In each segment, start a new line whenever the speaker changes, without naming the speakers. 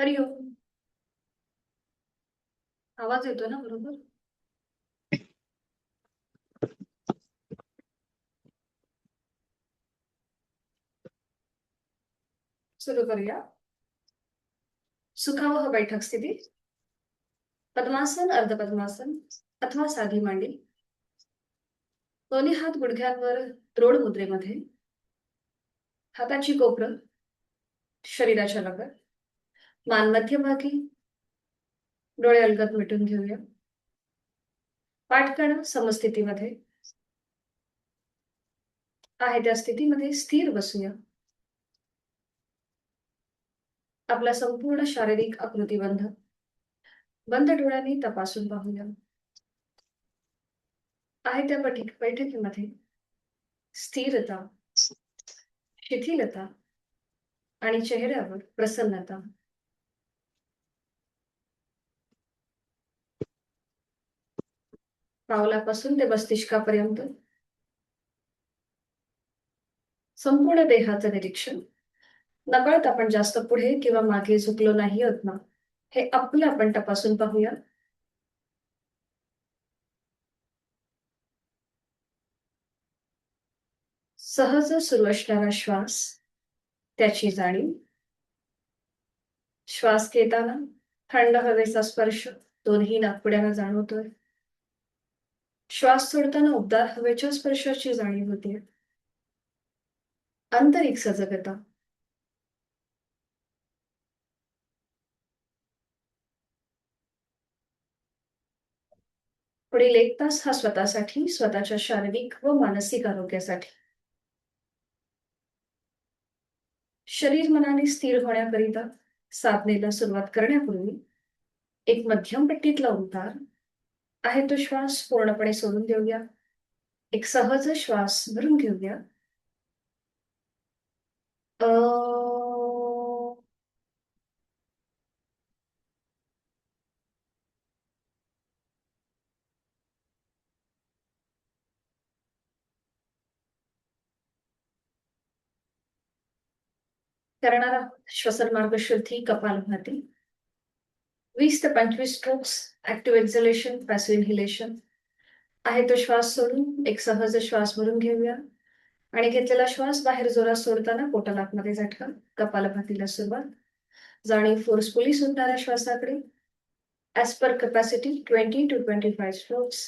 हरिओम. आवाज येतो ना बरोबर? सुरू करूया. सुखावह बैठक स्थिती. पद्मासन, अर्धपद्मासन अथवा साधी मांडी. दोन्ही हात गुडघ्यांवर द्रोड मुद्रेमध्ये. हाताची कोपरं शरीराच्या लगत. मान मध्यभागी. डोळे अलगद मिटून घेऊया. पाठ समस्थितीमध्ये. आहे त्या स्थितीमध्ये स्थिर बसूया. आपला संपूर्ण शारीरिक आकृतीबंध बंद डोळ्यांनी तपासून पाहूया. आहे त्या बैठकीमध्ये स्थिरता, शिथिलता आणि चेहऱ्यावर प्रसन्नता. पावलापासून ते मस्तिष्कापर्यंत संपूर्ण देहाचं निरीक्षण. नकळत आपण जास्त पुढे किंवा मागे झुकलो नाही आहोत ना, हे आपलं आपण तपासून पाहूया. सहज सुरू असणारा श्वास, त्याची जाणीव. श्वास घेताना थंड हवेचा स्पर्श दोन्ही नाकपुड्यांना जाणवतोय. श्वास सोडताना उबदार हवेच्या स्पर्शाची जाणीव होते. आंतरिक सजगता. पुढील 1 तास हा स्वतःसाठी, स्वतःच्या शारीरिक व मानसिक आरोग्यासाठी. शरीर मनाने स्थिर होण्याकरिता साधनेला सुरुवात करण्यापूर्वी एक मध्यम पट्टीतला उतार आहे तो श्वास पूर्णपणे सोडून देऊया. एक सहज श्वास भरून घेऊया. अ करणार आहोत श्वसन मार्ग शुद्धी कपालभाती. 20 ते 25 स्ट्रोक्स ऍक्टिव्ह एक्झलेशन, पॅसिव्ह इन्हेलेशन. आहे तो श्वास सोडून एक सहज श्वास भरून घेऊया आणि घेतलेला श्वास बाहेर जोरात सोडताना पोटाला आतमध्ये झटका. कपालभातीला सुरुवात. जाणीव फोर्सफुली सुटणाऱ्या श्वासाकडे. As per capacity 20 to 25 strokes.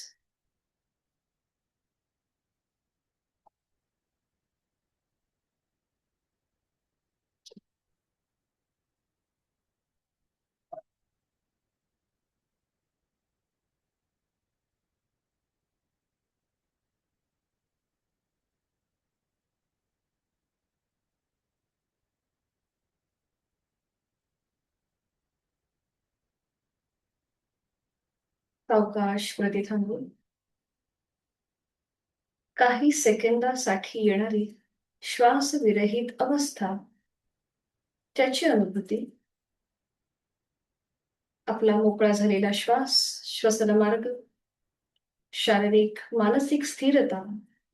सावकाश प्रती थांबून काही सेकंदासाठी येणारी श्वास विरहित अवस्था, त्याची अनुभूती. आपला मोकळा झालेला श्वास, श्वसन मार्ग, शारीरिक मानसिक स्थिरता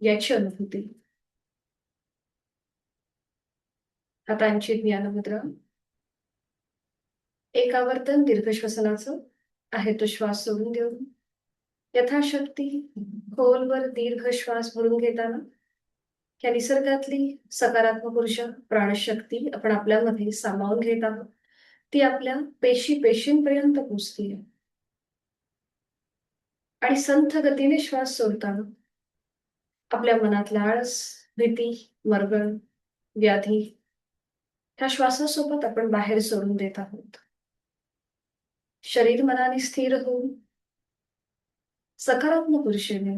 याची अनुभूती. हातांची ज्ञानमुद्रा. एक आवर्तन दीर्घ श्वसनाचं आहे तो श्वास सोडून घेऊन यथाशक्ती खोलवर दीर्घ श्वास भरून घेताना या निसर्गातली सकारात्मक ऊर्जा, प्राणशक्ती आपण आपल्यामध्ये सामावून घेत आहोत. ती आपल्या पेशींपर्यंत पोचतीये. आणि संथ गतीने श्वास सोडताना आपल्या मनातला आळस, भीती, मरगळ, व्याधी ह्या श्वासासोबत आपण बाहेर सोडून देत आहोत. शरीर मनाने स्थिर होऊन सकारात्मक ऊर्जेने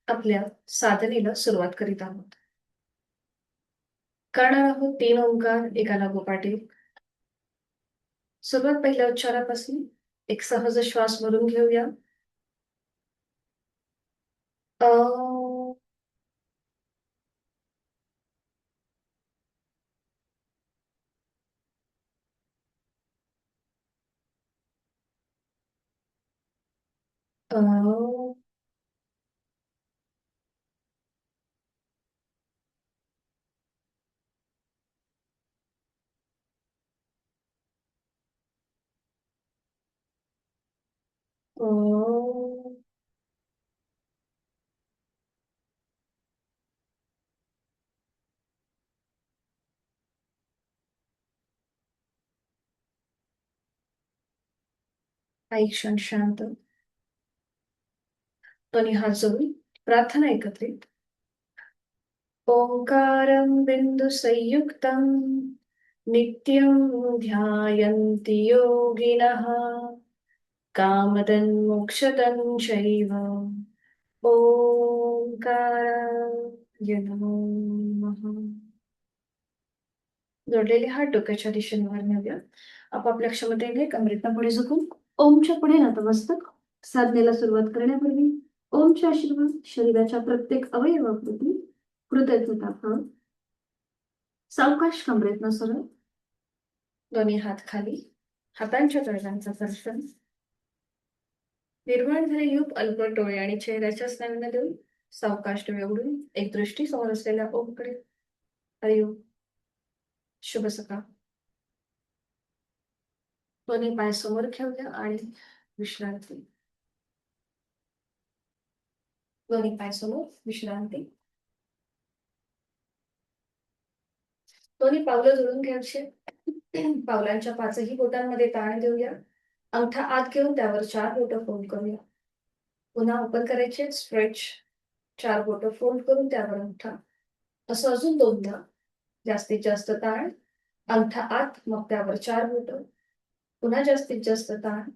आपल्या साधनेला सुरुवात करीत आहोत. करणार आहोत 3 ओंकार एका लागोपाठ एक. सुरुवात पहिल्या उच्चारापासून. एक सहज श्वास भरून घेऊया. अ अ ओ, काही क्षण शांत. दोन्ही हात जोडून प्रार्थना एकत्रित. ओंकारं बिन्दुसंयुक्तं नित्यं ध्यायन्ति योगिनः कामदन्मोक्षदं चैव ओंकाराय नमो नमः. जोडलेले हात डोक्याच्या दिशेवर नेऊया. आपापल्या क्षमतेने कमरेतनं पुढे झुकून ओमच्या पुढे नतमस्तक. साधनेला सुरुवात करण्यापूर्वी ओमचे आशीर्वाद शरीराच्या प्रत्येक अवयवाप्रती कृतज्ञता भाव. सावकाश कमरेतनं सरळ. दोन्ही हात खाली. हातांच्या तळव्यांचा स्पर्शन. निर्माण झालेली यूप अलगद डोळे आणि चेहऱ्याच्या स्नायूंना देऊन सावकाश डोळे उघडून एक दृष्टी समोर असलेल्या ओमकडे. हरिओम. शुभ सकाळ. दोन्ही पाय समोर ठेवूया आणि विश्रांती. दोन्ही पाय समोर विश्रांती. दोन्ही पावलं जोडून घ्यायचे. पावलांच्या पाचही बोटांमध्ये ताण देऊया. अंगठा आत घेऊन त्यावर 4 बोटं फोल्ड करूया. पुन्हा ओपन करायचे. स्ट्रेच. 4 बोटं फोल्ड करून त्यावर अंगठा. असं अजून 2दा. जास्तीत जास्त ताण. अंगठा आत, मग त्यावर 4 बोटं. पुन्हा जास्तीत जास्त ताण.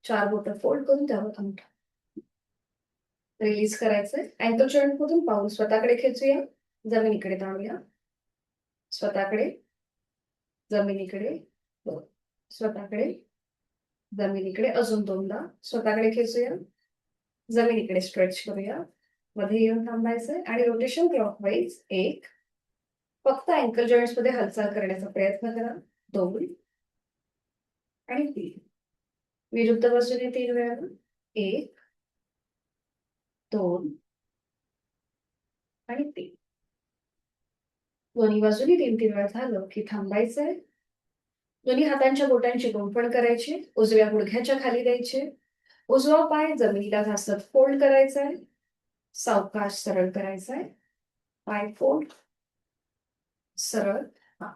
4 बोटं फोल्ड करून त्यावर अंगठा. रिलीज करायचंय. अँकल जॉईंट मधून पाऊल स्वतःकडे खेचूया. जमिनीकडे ताणूया. स्वतःकडे, जमिनीकडे, स्वतःकडे, जमिनीकडे. अजून 2दा. स्वतःकडे खेचूया. जमिनीकडे स्ट्रेच करूया. मध्ये येऊन थांबायचंय आणि रोटेशन क्लॉकवाईज 1. फक्त अँकल जॉईंट्स मध्ये हालचाल करण्याचा प्रयत्न करा. 2 आणि 3. विरुद्ध बाजूने 3 वेळा. 1, 2 आणि 3. दोन्ही बाजूनी 3-3 वेळा झालं की थांबायचंय. दोन्ही हातांच्या बोटांची गुंफण करायची. उजव्या गुडघ्याच्या खाली द्यायचे. उजवा पाय जमिनीला घासत फोल्ड करायचाय. सावकाश सरळ करायचाय. पाय फोल्ड, सरळ.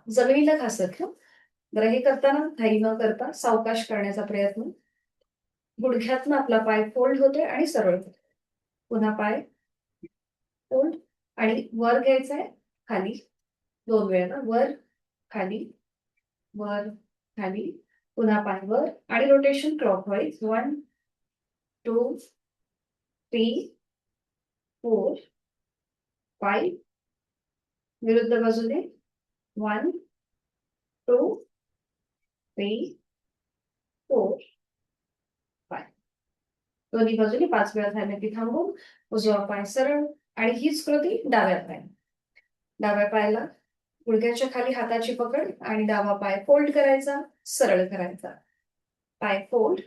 जमिनीला घासत. जरा हे करताना घाई न करता सावकाश करण्याचा प्रयत्न. गुडघ्यातनं आपला पाय फोल्ड होतोय आणि सरळ होतोय. पुन्हा पाय फोल्ड आणि वर घ्यायचंय, खाली. 2 वेळा. वर, खाली, वर, खाली. पुन्हा पाय वर आणि रोटेशन क्लॉकवाईज 1, 2, 3, 4, 5. विरुद्ध बाजूने 1, 2, 3, 4, 5. दोन्ही बाजूने 5 वेळा झाले की थांबून उजवा पाय सरळ आणि हीच कृती डाव्या पाय. डाव्या पायाला गुडघ्याच्या खाली हाताची पकड आणि डावा पाय फोल्ड करायचा, सरळ करायचा. पाय फोल्ड,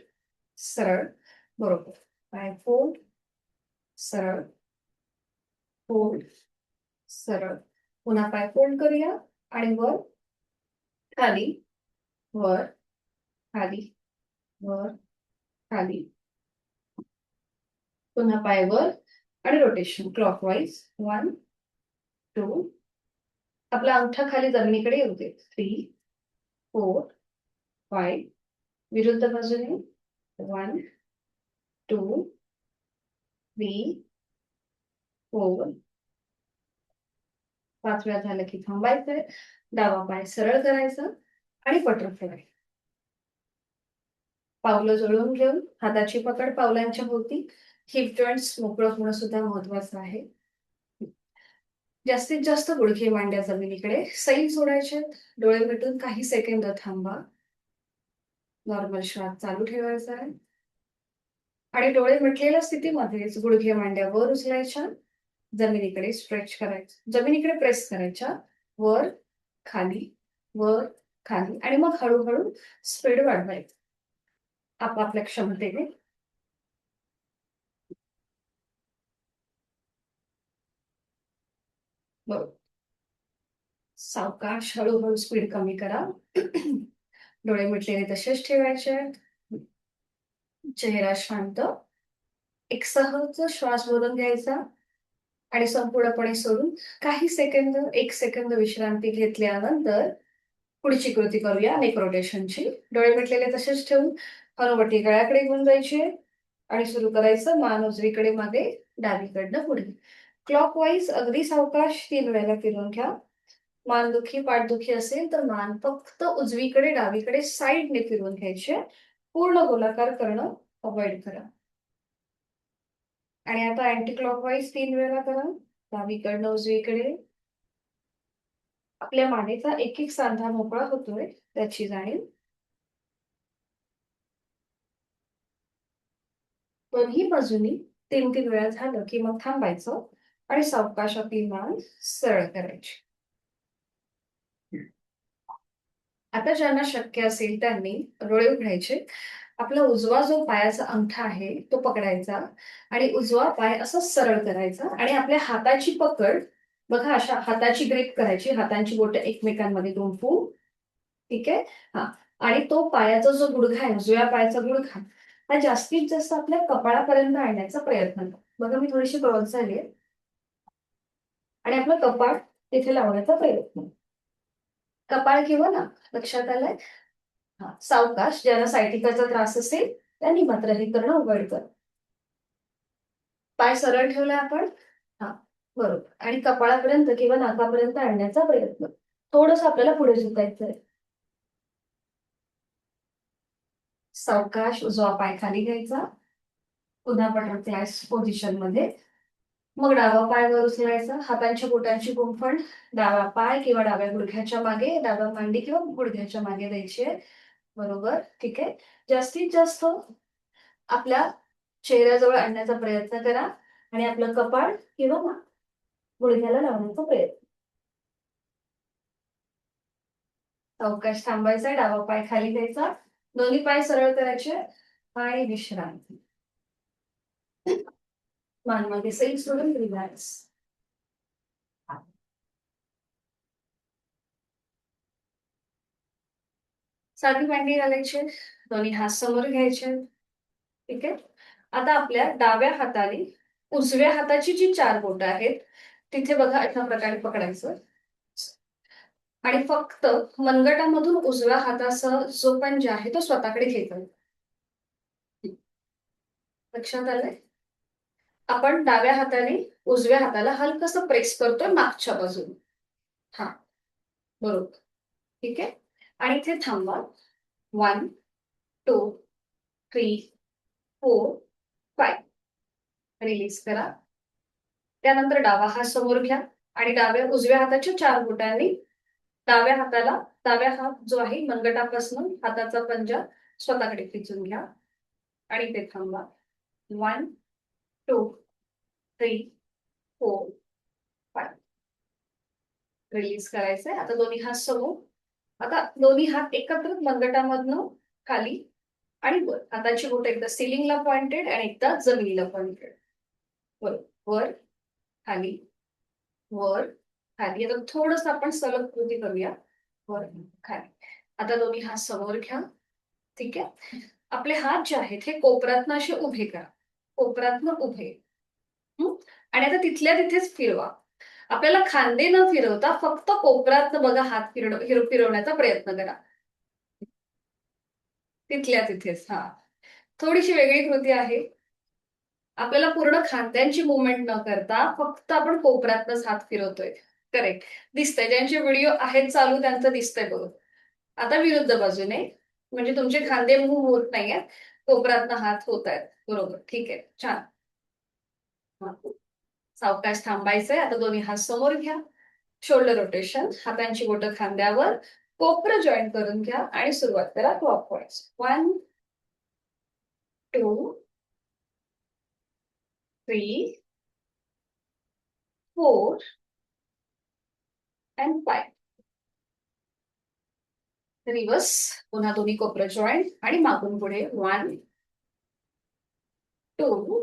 सरळ, बरोबर. पाय फोल्ड, सरळ, फोल्ड, सरळ. पुन्हा पाय फोल्ड करूया आणि वर, खाली, वर, खाली, वर, खाली. पुन्हा पाय वर आणि रोटेशन क्लॉकवाईज 1, 2. आपला अंगठा खाली जमिनीकडे येऊ दे. 3, 4, 5. विरुद्ध बाजूने 1, 2, 3, 4. 5 वेळा झालं की थांबायचंय. डावा पाय सरळ करायचा आणि बटरफ्लाय. पावलं जुळवून घेऊन हाताची पकड पावलांच्या भोवती. हिप जॉईंट्स मोकळं होणं सुद्धा महत्वाचं आहे. जास्तीत जास्त गुडघे मांड्या जमिनीकडे. सैल सोडायचे. डोळे मिटून काही सेकंद थांबा. नॉर्मल श्वास चालू ठेवायचा आहे आणि डोळे मिटलेल्या स्थितीमध्येच गुडघे मांड्या वर उचलायच्या. जमिनीकडे स्ट्रेच करायचं. जमिनीकडे प्रेस करायच्या. वर, खाली, वर, खाली आणि मग हळूहळू स्पीड वाढवायचं आपापल्या क्षमतेने. बरोबर. सावकाश हळूहळू स्पीड कमी करा. डोळे मिटलेले तसेच ठेवायचे. चेहरा शांत. एक सहज श्वास भरून घ्यायचा आणि संपूर्णपणे सोडून काही सेकंद, 1 सेकंद विश्रांती घेतल्यानंतर पुढची कृती करूया नेक रोटेशनची. डोळे मिटलेले तसेच ठेवून हनुवटी गळ्याकडे घेऊन जायची आणि सुरू करायचं मान उजवीकडे मागे, डावीकडनं पुढे. क्लॉकवाईज अगदी सावकाश 3 वेळेला फिरून घ्या. मानदुखी, पाठदुखी असेल तर मान फक्त उजवीकडे, डावीकडे साईडने फिरवून घ्यायचे. पूर्ण गोलाकार करणं अवॉइड करा. आणि आता अँटी क्लॉकवाईज 3 वेळा करा. डावीकडनं उजवीकडे. आपल्या मानेचा एक एक सांधा मोकळा होतोय त्याची जाणीव. दोन्ही बाजूनी 3-3 वेळा झालं की मग थांबायचं आणि सावकाश आपली मान सरळ करायची. आता ज्यांना शक्य असेल त्यांनी डोळे उघडायचे. आपला उजवा जो पायाचा अंगठा आहे तो पकडायचा आणि उजवा पाय असा सरळ करायचा आणि आपल्या हाताची पकड बघा अशा हाताची ग्रीप करायची. हातांची बोटं एकमेकांमध्ये गुंफून. ठीक आहे. हा. आणि तो पायाचा जो गुडघा आहे, उजव्या पायाचा गुडघा हा जास्तीत जास्त आपल्या कपाळापर्यंत आणण्याचा प्रयत्न करा. बघा मी थोडीशी क्रॉस झाली आणि आपलं कपाळ तिथे लावण्याचा प्रयत्न. कपाळ किंवा ना लक्षात आलंय. हा. सावकाश. ज्यांना सायटिकाचा त्रास असेल त्यांनी मात्र हे करणं अवॉइड करा. पाय सरळ ठेवला आपण. हा. बरोबर. आणि कपाळापर्यंत किंवा नाकापर्यंत आणण्याचा प्रयत्न. थोडस आपल्याला पुढे झुकायचंय. सावकाश उजवा पाय खाली घ्यायचा. पुन्हा बटरफ्लाय पोझिशन मध्ये. मग डावा पाय वर उचलायचा. हातांच्या बोटांची गुंफण डावा पाय किंवा डाव्या गुडघ्याच्या मागे, डाव्या मांडी किंवा गुडघ्याच्या मागे द्यायची आहे. बरोबर. ठीक आहे. जास्तीत जास्त आपल्या चेहऱ्याजवळ आणण्याचा प्रयत्न करा आणि आपलं कपाळ किंवा गुडघ्याला लावण्याचा प्रयत्न. सावकाश थांबायचा. डावा पाय खाली घ्यायचा. दोन्ही पाय सरळ करायचे आणि विश्रांती. मान मागे सैल सोडून रिलॅक्स. साधी मांडी घालायची. दोन्ही हात समोर घ्यायचे. ठीक आहे. आता आपल्या डाव्या हाताने उजव्या हाताची जी 4 बोटं आहेत तिथे बघा अशा प्रकारे पकडायचं आणि फक्त मनगटामधून उजव्या हातासह जो पंजा आहे तो स्वतःकडे घ्यायचा. लक्षात आलंय. आपण डाव्या हाताने उजव्या हाताला हलकसं प्रेस करतोय मागच्या बाजूने. हा. बरोबर. ठीक आहे. आणि इथे थांबा. 1 2 3 4 5. रिलीज करा. त्यानंतर डावा हात समोर घ्या आणि उजव्या हाताच्या 4 बोटांनी डाव्या हात जो आहे मनगटापासून हाताचा पंजा स्वतःकडे खेचून घ्या आणि ते थांबा. 1 2 3 4 5. रिलीज करायचंय. आता दोन्ही हात समोर. आता दोन्ही हात एकत्र मनगटामधनं खाली आणि वर. हाताची बोट एकदा सिलिंगला पॉइंटेड आणि एकदा जमिनीला पॉइंटेड. वर वर खाली वर खाली. आता थोडस आपण सलग कृती करूया. वर खाली. आता दोन्ही हात समोर घ्या. ठीक आहे. आपले हात जे आहेत हे कोपरातनं असे उभे करा. कोपरातनं उभे. आणि आता तिथल्या तिथेच फिरवा. आपल्याला खांदे न फिरवता फक्त कोपरातनं बघा हात फिरवण्याचा प्रयत्न करा. तिथल्या तिथेच. हा. थोडीशी वेगळी कृती आहे. आपल्याला पूर्ण खांद्यांची मुवमेंट न करता फक्त आपण कोपऱ्यातनच हात फिरवतोय. करेक्ट. दिसतंय. ज्यांचे व्हिडिओ आहेत चालू त्यांचं दिसतंय बघ. आता विरुद्ध बाजूने. म्हणजे तुमचे खांदे मूव्ह होत नाहीयेत. कोपऱ्यातनं हात होत आहेत. बरोबर. ठीक आहे. छान. सावकाश थांबायचंय. आता दोन्ही हात समोर घ्या. Shoulder rotation. हातांची बोटं खांद्यावर. कोपरं जॉईन करून घ्या आणि सुरुवात करा क्लॉकवाईज. 1 2 3 4 and 5. रिवर्स. पुन्हा दोन्ही कोपरं जॉईन आणि मागून पुढे. 1 2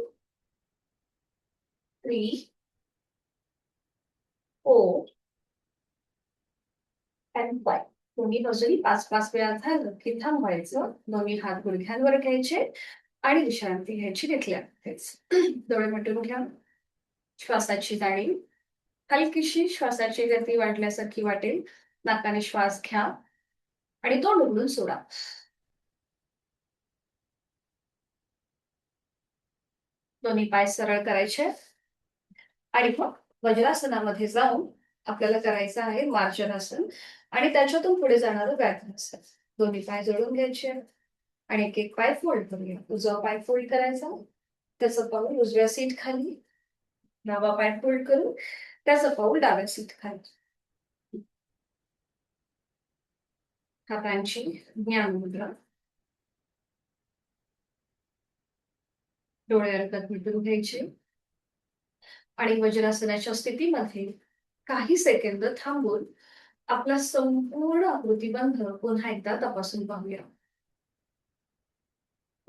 3 4 and 5. दोन्ही बाजूनी 5-5 वेळा झालं की थांबवायचं. दोन्ही हात गुडघ्यांवर घ्यायचे आणि विश्रांती घ्यायची घेतल्यामध्येच. डोळे मिटून घ्या. श्वासाची जाणीव. हलकीशी श्वासाची गती वाढल्यासारखी वाटेल. नाकाने श्वास घ्या आणि तोंड उघडून सोडा. दोन्ही पाय सरळ करायचे आणि मग वज्रासनामध्ये जाऊन आपल्याला करायचं आहे मार्जनासन आणि त्याच्यातून पुढे जाणारं व्याघ्रासन. दोन्ही पाय जोडून घ्यायचे आणि एक एक पाय फोल्ड करूया. उजवा पाय फोल्ड करायचा, त्याचं पाऊल उजव्या सीट खाली. डावा पाय फोल्ड करून त्याचं पाऊल डाव्या सीट खाली. हातांची ज्ञान मुद्रा. डोळे अलगद मिटून घ्यायचे आणि वज्रासनाच्या स्थितीमध्ये काही सेकंद थांबून आपला संपूर्ण आकृतिबंध पुन्हा एकदा तपासून पाहूया.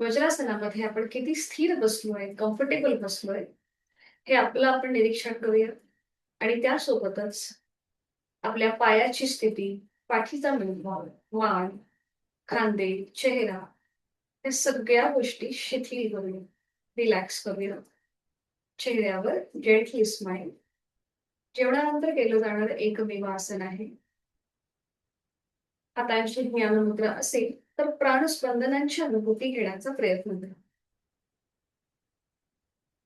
वज्रासनामध्ये आपण किती स्थिर बसलोय, कम्फर्टेबल बसलोय हे आपलं आपण निरीक्षण करूया आणि त्यासोबतच आपल्या पायाची स्थिती, पाठीचा मेंदभाव, मान, खांदे, चेहरा या सगळ्या गोष्टी शिथिल करूया, रिलॅक्स करूया. चेहऱ्यावर जेंटली स्माइल. जेवणानंतर केलं जाणारं एकमेव आसन आहे. हातांची ज्ञानमुद्रा असेल तर प्राणस्पंदनांची अनुभूती घेण्याचा प्रयत्न करा.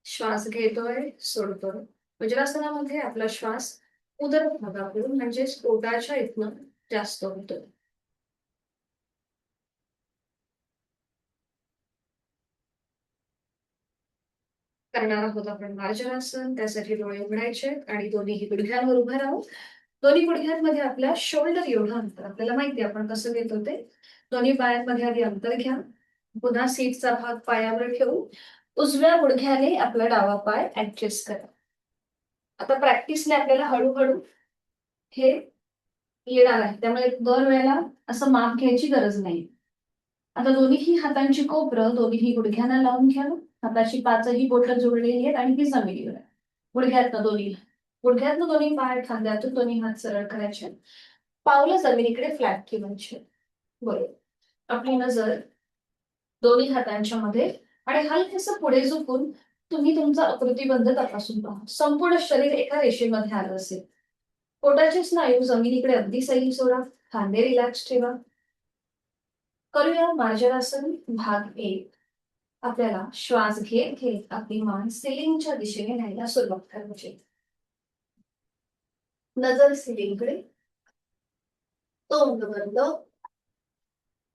श्वास घेतोय, सोडतोय. वज्रासनामध्ये आपला श्वास उदर भागाकडून म्हणजेच पोटाच्या इथनं जास्त होतोय. करणार आहोत आपण मार्जनासन. त्यासाठी डोळे उघडायचे आणि दोन्ही गुडघ्यांवर उभं राहू. दोन्ही गुडघ्यांमध्ये आपल्या शोल्डर एवढं अंतर. आपल्याला माहिती आपण कसं घेतो ते. दोन्ही पायांमध्ये आधी अंतर घ्या. पुन्हा सीटचा भाग पायावर ठेवू. उजव्या गुडघ्याने आपला डावा पाय ऍडजस्ट करा. आता प्रॅक्टिसने आपल्याला हळूहळू हे येणार आहे, त्यामुळे दर वेळेला असं माप घ्यायची गरज नाही. आता दोन्हीही हातांची कोपरं दोन्हीही गुडघ्यांना लावून घ्या. हाताची पाचही बोटं जोडलेली आहेत आणि ती जमिनीवर आहे. गुडघ्यातनं दोन्ही पाय खांद्यातून दोन्ही हात सरळ करायचे. पावलं जमिनीकडे फ्लॅट ठेवायचे. बरोबर. आपली नजर दोन्ही हातांच्या मध्ये आणि हलकसं पुढे झुकून तुम्ही तुमचा आकृतिबंध तपासून पहा. संपूर्ण शरीर एका रेषेमध्ये आलं असेल. पोटाचे स्नायू जमिनीकडे अगदी सैल सोडा. खांदे रिलॅक्स ठेवा. करूया मार्जनासन भाग 1. आपल्याला श्वास घेत घेत आपली मान सिलिंगच्या दिशेने न्यायला सुरुवात करायची. नजर सिलिंगकडे. तोंड बंद.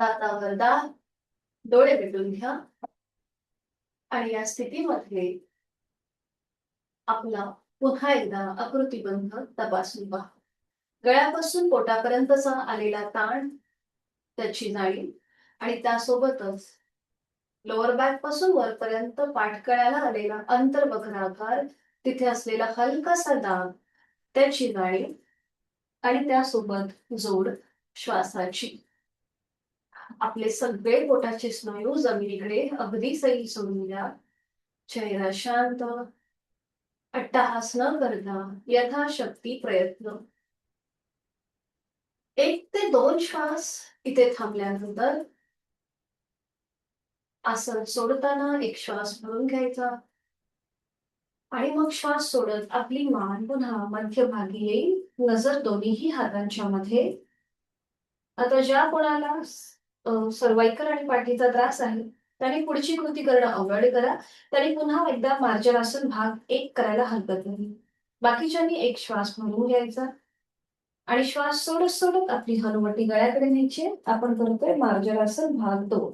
दातावर दात. डोळे मिटून घ्या आणि या स्थितीमध्ये आपला पुन्हा एकदा आकृतिबंध तपासून पहा. गळ्यापासून पोटापर्यंतचा आलेला ताण, त्याची जाणीव आणि त्यासोबतच लोअर बॅक पासून वरपर्यंत पाठकळ्याला आलेला अंतर्बखराकार, तिथे असलेला हलकासा दाब, त्याची जाणीव आणि त्यासोबत जोड श्वासाची. आपले सगळे पोटाचे स्नायू जमिनीकडे अगदी सैल सोडून द्या. चेहरा शांत. अट्टहास न करता यथाशक्ती प्रयत्न. 1 ते 2 श्वास इथे थांबल्यानंतर आसन सोडताना एक श्वास भरून घ्यायचा आणि मग श्वास सोडत आपली मान पुन्हा मध्यभागी येईल. नजर दोन्हीही हातांच्या मध्ये. आता ज्या कोणाला सर्वायकल आणि पाठीचा त्रास आहे त्याने पुढची कृती करणं अवॉइड करा. त्याने पुन्हा एकदा मार्जनासन भाग 1 करायला हरकत नाही. बाकीच्यांनी एक श्वास भरून घ्यायचा आणि श्वास सोडत सोडत आपली हनुवटी गळ्याकडे न्यायची. आपण करतोय मार्जनासन भाग 2.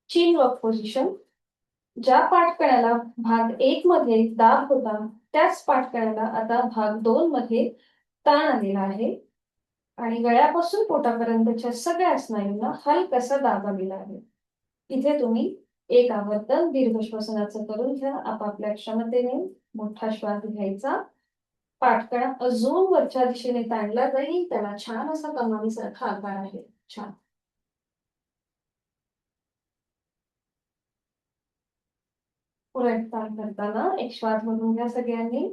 चीन वॉक पोझिशन. ज्या पाठकळ्याला भाग 1 मध्ये दाब होता त्याच पाठकळ्याला आता भाग 2 मध्ये ताण आलेला आहे आणि गळ्यापासून पोटापर्यंतच्या सगळ्या स्नायूंना हलकासा दाब आलेला आहे. इथे तुम्ही एक आवर्तन दीर्घ श्वसनाचं करून घ्या. आपापल्या क्षमतेने मोठा श्वास घ्यायचा. पाठकळा अजून वरच्या दिशेने ताणला जाईल. त्याला छान असा कमानीसारखा आकार आहे. छान. पुढे ताण करताना एक श्वास भरून घ्या सगळ्यांनी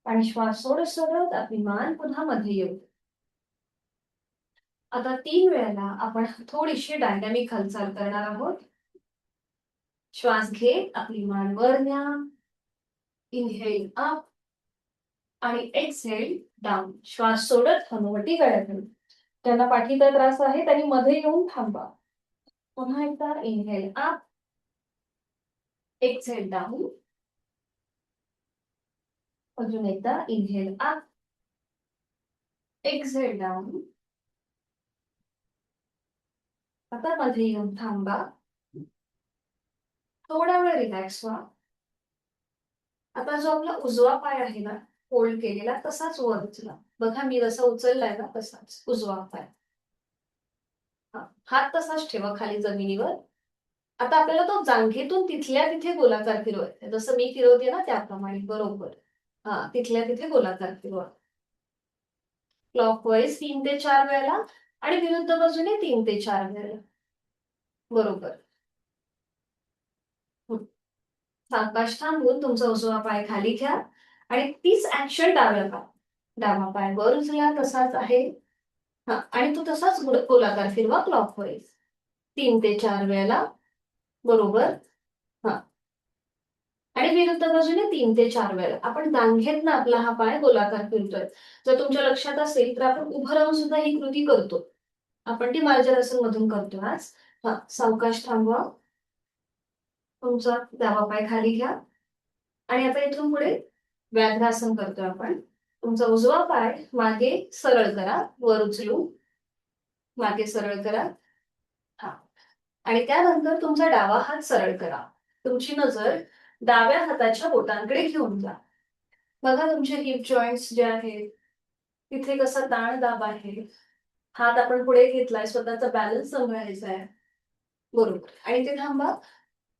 आणि श्वास सोडत सोडत आपली मान पुन्हा मध्ये येऊ. आता 3 वेळेला आपण थोडीशी डायनॅमिक हालचाल करणार आहोत. श्वास घे, आपली मान वर न्या. इनहेल अप आणि एक्सहेल डाऊन. श्वास सोडत हनुवटी गळ्यात. ज्यांना पाठीचा त्रास आहे त्यांनी मध्ये येऊन थांबा. पुन्हा एकदा इनहेल अप, एक्सहेल डाऊन. अजून एकदा इनहेल अप, एक्सहेल डाऊन. आता मध्ये येऊन थांबा. थोडा वेळ रिलॅक्स व्हा. आता जो आपला उजवा पाय आहे ना, फोल्ड केलेला तसाच वर उचला. बघा मी जसा उचललाय ना तसाच उजवा पाय. हात तसाच ठेवा खाली जमिनीवर. आता आपल्याला तो जांघेतून तिथल्या तिथे गोलाकार फिरवायचा. जसं मी फिरवते ना त्याप्रमाणे बरोबर. तिथल्या तिथे गोलाकार फिरवा. क्लॉकवाईज 3 ते 4 वेळेला आणि विरुद्ध बाजूने 3 ते 4 वेळेला. बरोबर. सावकाश थांबून तुमचा उजवा पाय खाली घ्या आणि तीच ऍक्शन डाव्या पाय. डावा पाय वर उचला तसाच आहे. आणि तो तसाच गोलाकार फिरवा क्लॉकवाईज 3 ते 4 वेळेला. बरोबर. आणि विरुद्ध बाजूने 3 ते 4 वेळेला. आपण जांघेतनं आपला हा पाय गोलाकार फिरतोय. जर तुमच्या लक्षात असेल तर आपण उभं राहून सुद्धा ही कृती करतो. आपण ती मार्जरासन मधून करतो आज. सावकाश थांबवा. तुमचा डावा पाय खाली घ्या आणि आता इथून पुढे व्याघ्रासन करतोय आपण. तुमचा उजवा पाय मागे सरळ करा, वर उचलू. मागे सरळ करा. आणि त्यानंतर तुमचा डावा हात सरळ करा. तुमची नजर डाव्या हाताच्या बोटांकडे घेऊन जा. बघा तुमचे हिप जॉईंट्स जे आहेत तिथे कसा ताण दाब आहे. हात आपण पुढे घेतलाय, स्वतःचा बॅलन्स सांभाळायचा आहे. बरोबर. आणि ते थांबा.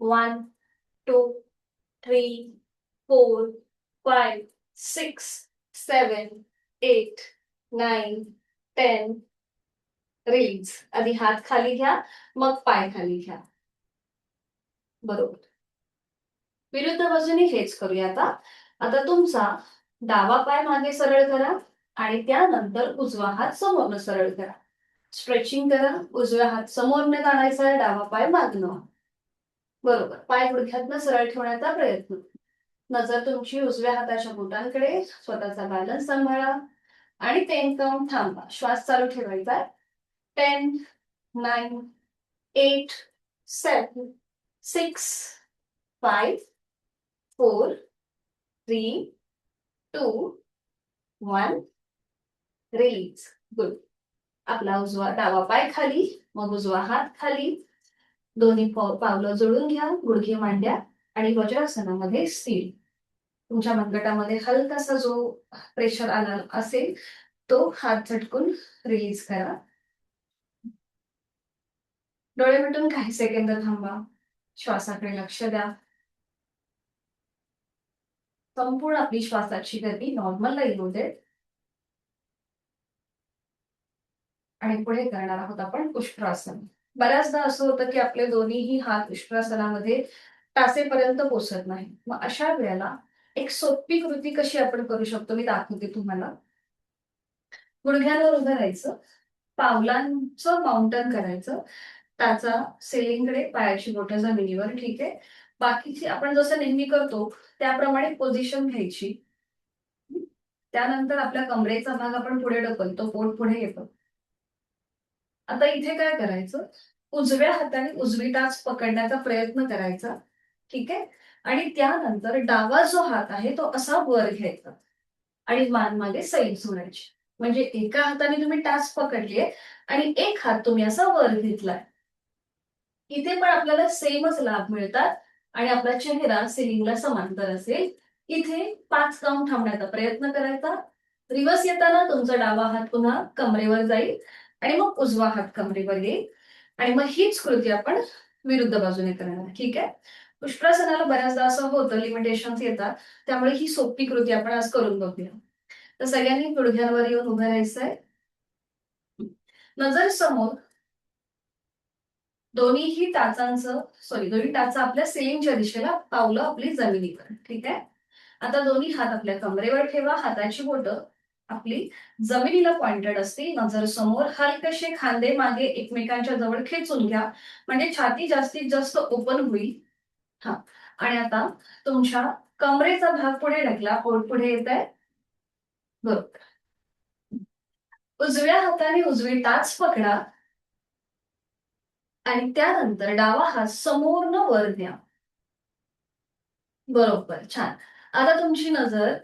1 2 3 4 5 6 7 8 9 10. रिलीज. आधी हात खाली घ्या, मग पाय खाली घ्या. बरोबर. विरुद्ध बाजूने हेच करूया आता. आता तुमचा डावा पाय मागे सरळ करा आणि त्यानंतर उजवा हात समोरनं सरळ करा. स्ट्रेचिंग करा. उजव्या हात समोरनं काढायचा, डावा पाय मागणं. बरोबर. पाय गुडघ्यातनं सरळ ठेवण्याचा प्रयत्न. नजर तुमची उजव्या हाताच्या बोटांकडे. स्वतःचा बॅलन्स सांभाळा आणि 10 काउंट थांबा. श्वास चालू ठेवायचा. 10 9 8 7 6 5 4 3 2 1. रिलीज. गुड. आपला डावा पाय खाली, मग उजवा हात खाली. दोन्ही पावलं जोडून घ्या, गुडघे मांड्या आणि वज्रासनामध्ये स्थिर. तुमच्या मनगटामध्ये हलकासा जो प्रेशर आला असेल तो हात झटकून रिलीज करा. डोळे मिटून काही सेकंद थांबा. श्वासाकडे लक्ष द्या. संपूर्ण आपली श्वासाची गती नॉर्मलला येऊ दे. आणि पुढे करणार आहोत आपण उष्ट्रासन. बऱ्याचदा असं होतं की आपले दोन्हीही हात उष्ट्रासनामध्ये टाचेपर्यंत पोचत नाही. मग अशा वेळेला एक सोपी कृती कशी आपण करू शकतो मी दाखवते तुम्हाला. गुडघ्यावर उभं राहायचं, पावलांचं माउंटन करायचं, टाचा सेलिंगकडे, पायाची बोटं जमिनीवर. ठीक आहे. बाकीची आपण जसं नेहमी करतो त्याप्रमाणे पोझिशन घ्यायची. त्यानंतर आपल्या कमरेचा भाग आपण पुढे ढकलतो, पोट पुढे येतो. आता इथे काय करायचं, उजव्या हाताने उजवी टाच पकडण्याचा प्रयत्न करायचा. ठीक आहे. आणि त्यानंतर डावा जो हात आहे तो असा वर घ्यायचा आणि मान मागे सैल सोडायची. म्हणजे एका हाताने तुम्ही टाच पकडलीये आणि एक हात तुम्ही असा वर घेतलाय. इथे पण आपल्याला सेमच लाभ मिळतात आणि आपला चेहरा सिलिंगला समांतर असेल. इथे 5 काउंट थांबण्याचा प्रयत्न करायचा. रिव्हर्स येताना तुमचा डावा हात पुन्हा कमरेवर जाईल आणि मग उजवा हात कमरेवर येईल. आणि मग हीच कृती आपण विरुद्ध बाजूने करणार. ठीक आहे. उष्ट्रासनाला बऱ्याचदा असं होतं, लिमिटेशन्स येतात. त्यामुळे ही सोपी कृती आपण आज करून बघूया. तर सगळ्यांनी गुडघ्यांवर येऊन उभं राहायचंय. नजर समोर. दोन्ही टाचा आपल्या सिलिंगच्या दिशेला, पावलं आपली जमिनीवर. ठीक आहे. आता दोन्ही हात आपल्या कमरेवर ठेवा. हाताची बोटं आपली जमिनीला पॉइंटेड असते. नजर समोर. हलकेसे खांदे मागे एकमेकांच्या जवळ खेचून घ्या म्हणजे छाती जास्तीत जास्त ओपन होईल. हा. आणि आता तुमच्या कमरेचा भाग पुढे ढकला, पोट पुढे येत आहे. बरोबर. उजव्या हाताने उजवी टाच पकडा आणि त्यानंतर डावा हात समोरनं वर द्या. बरोबर, छान. आता तुमची नजर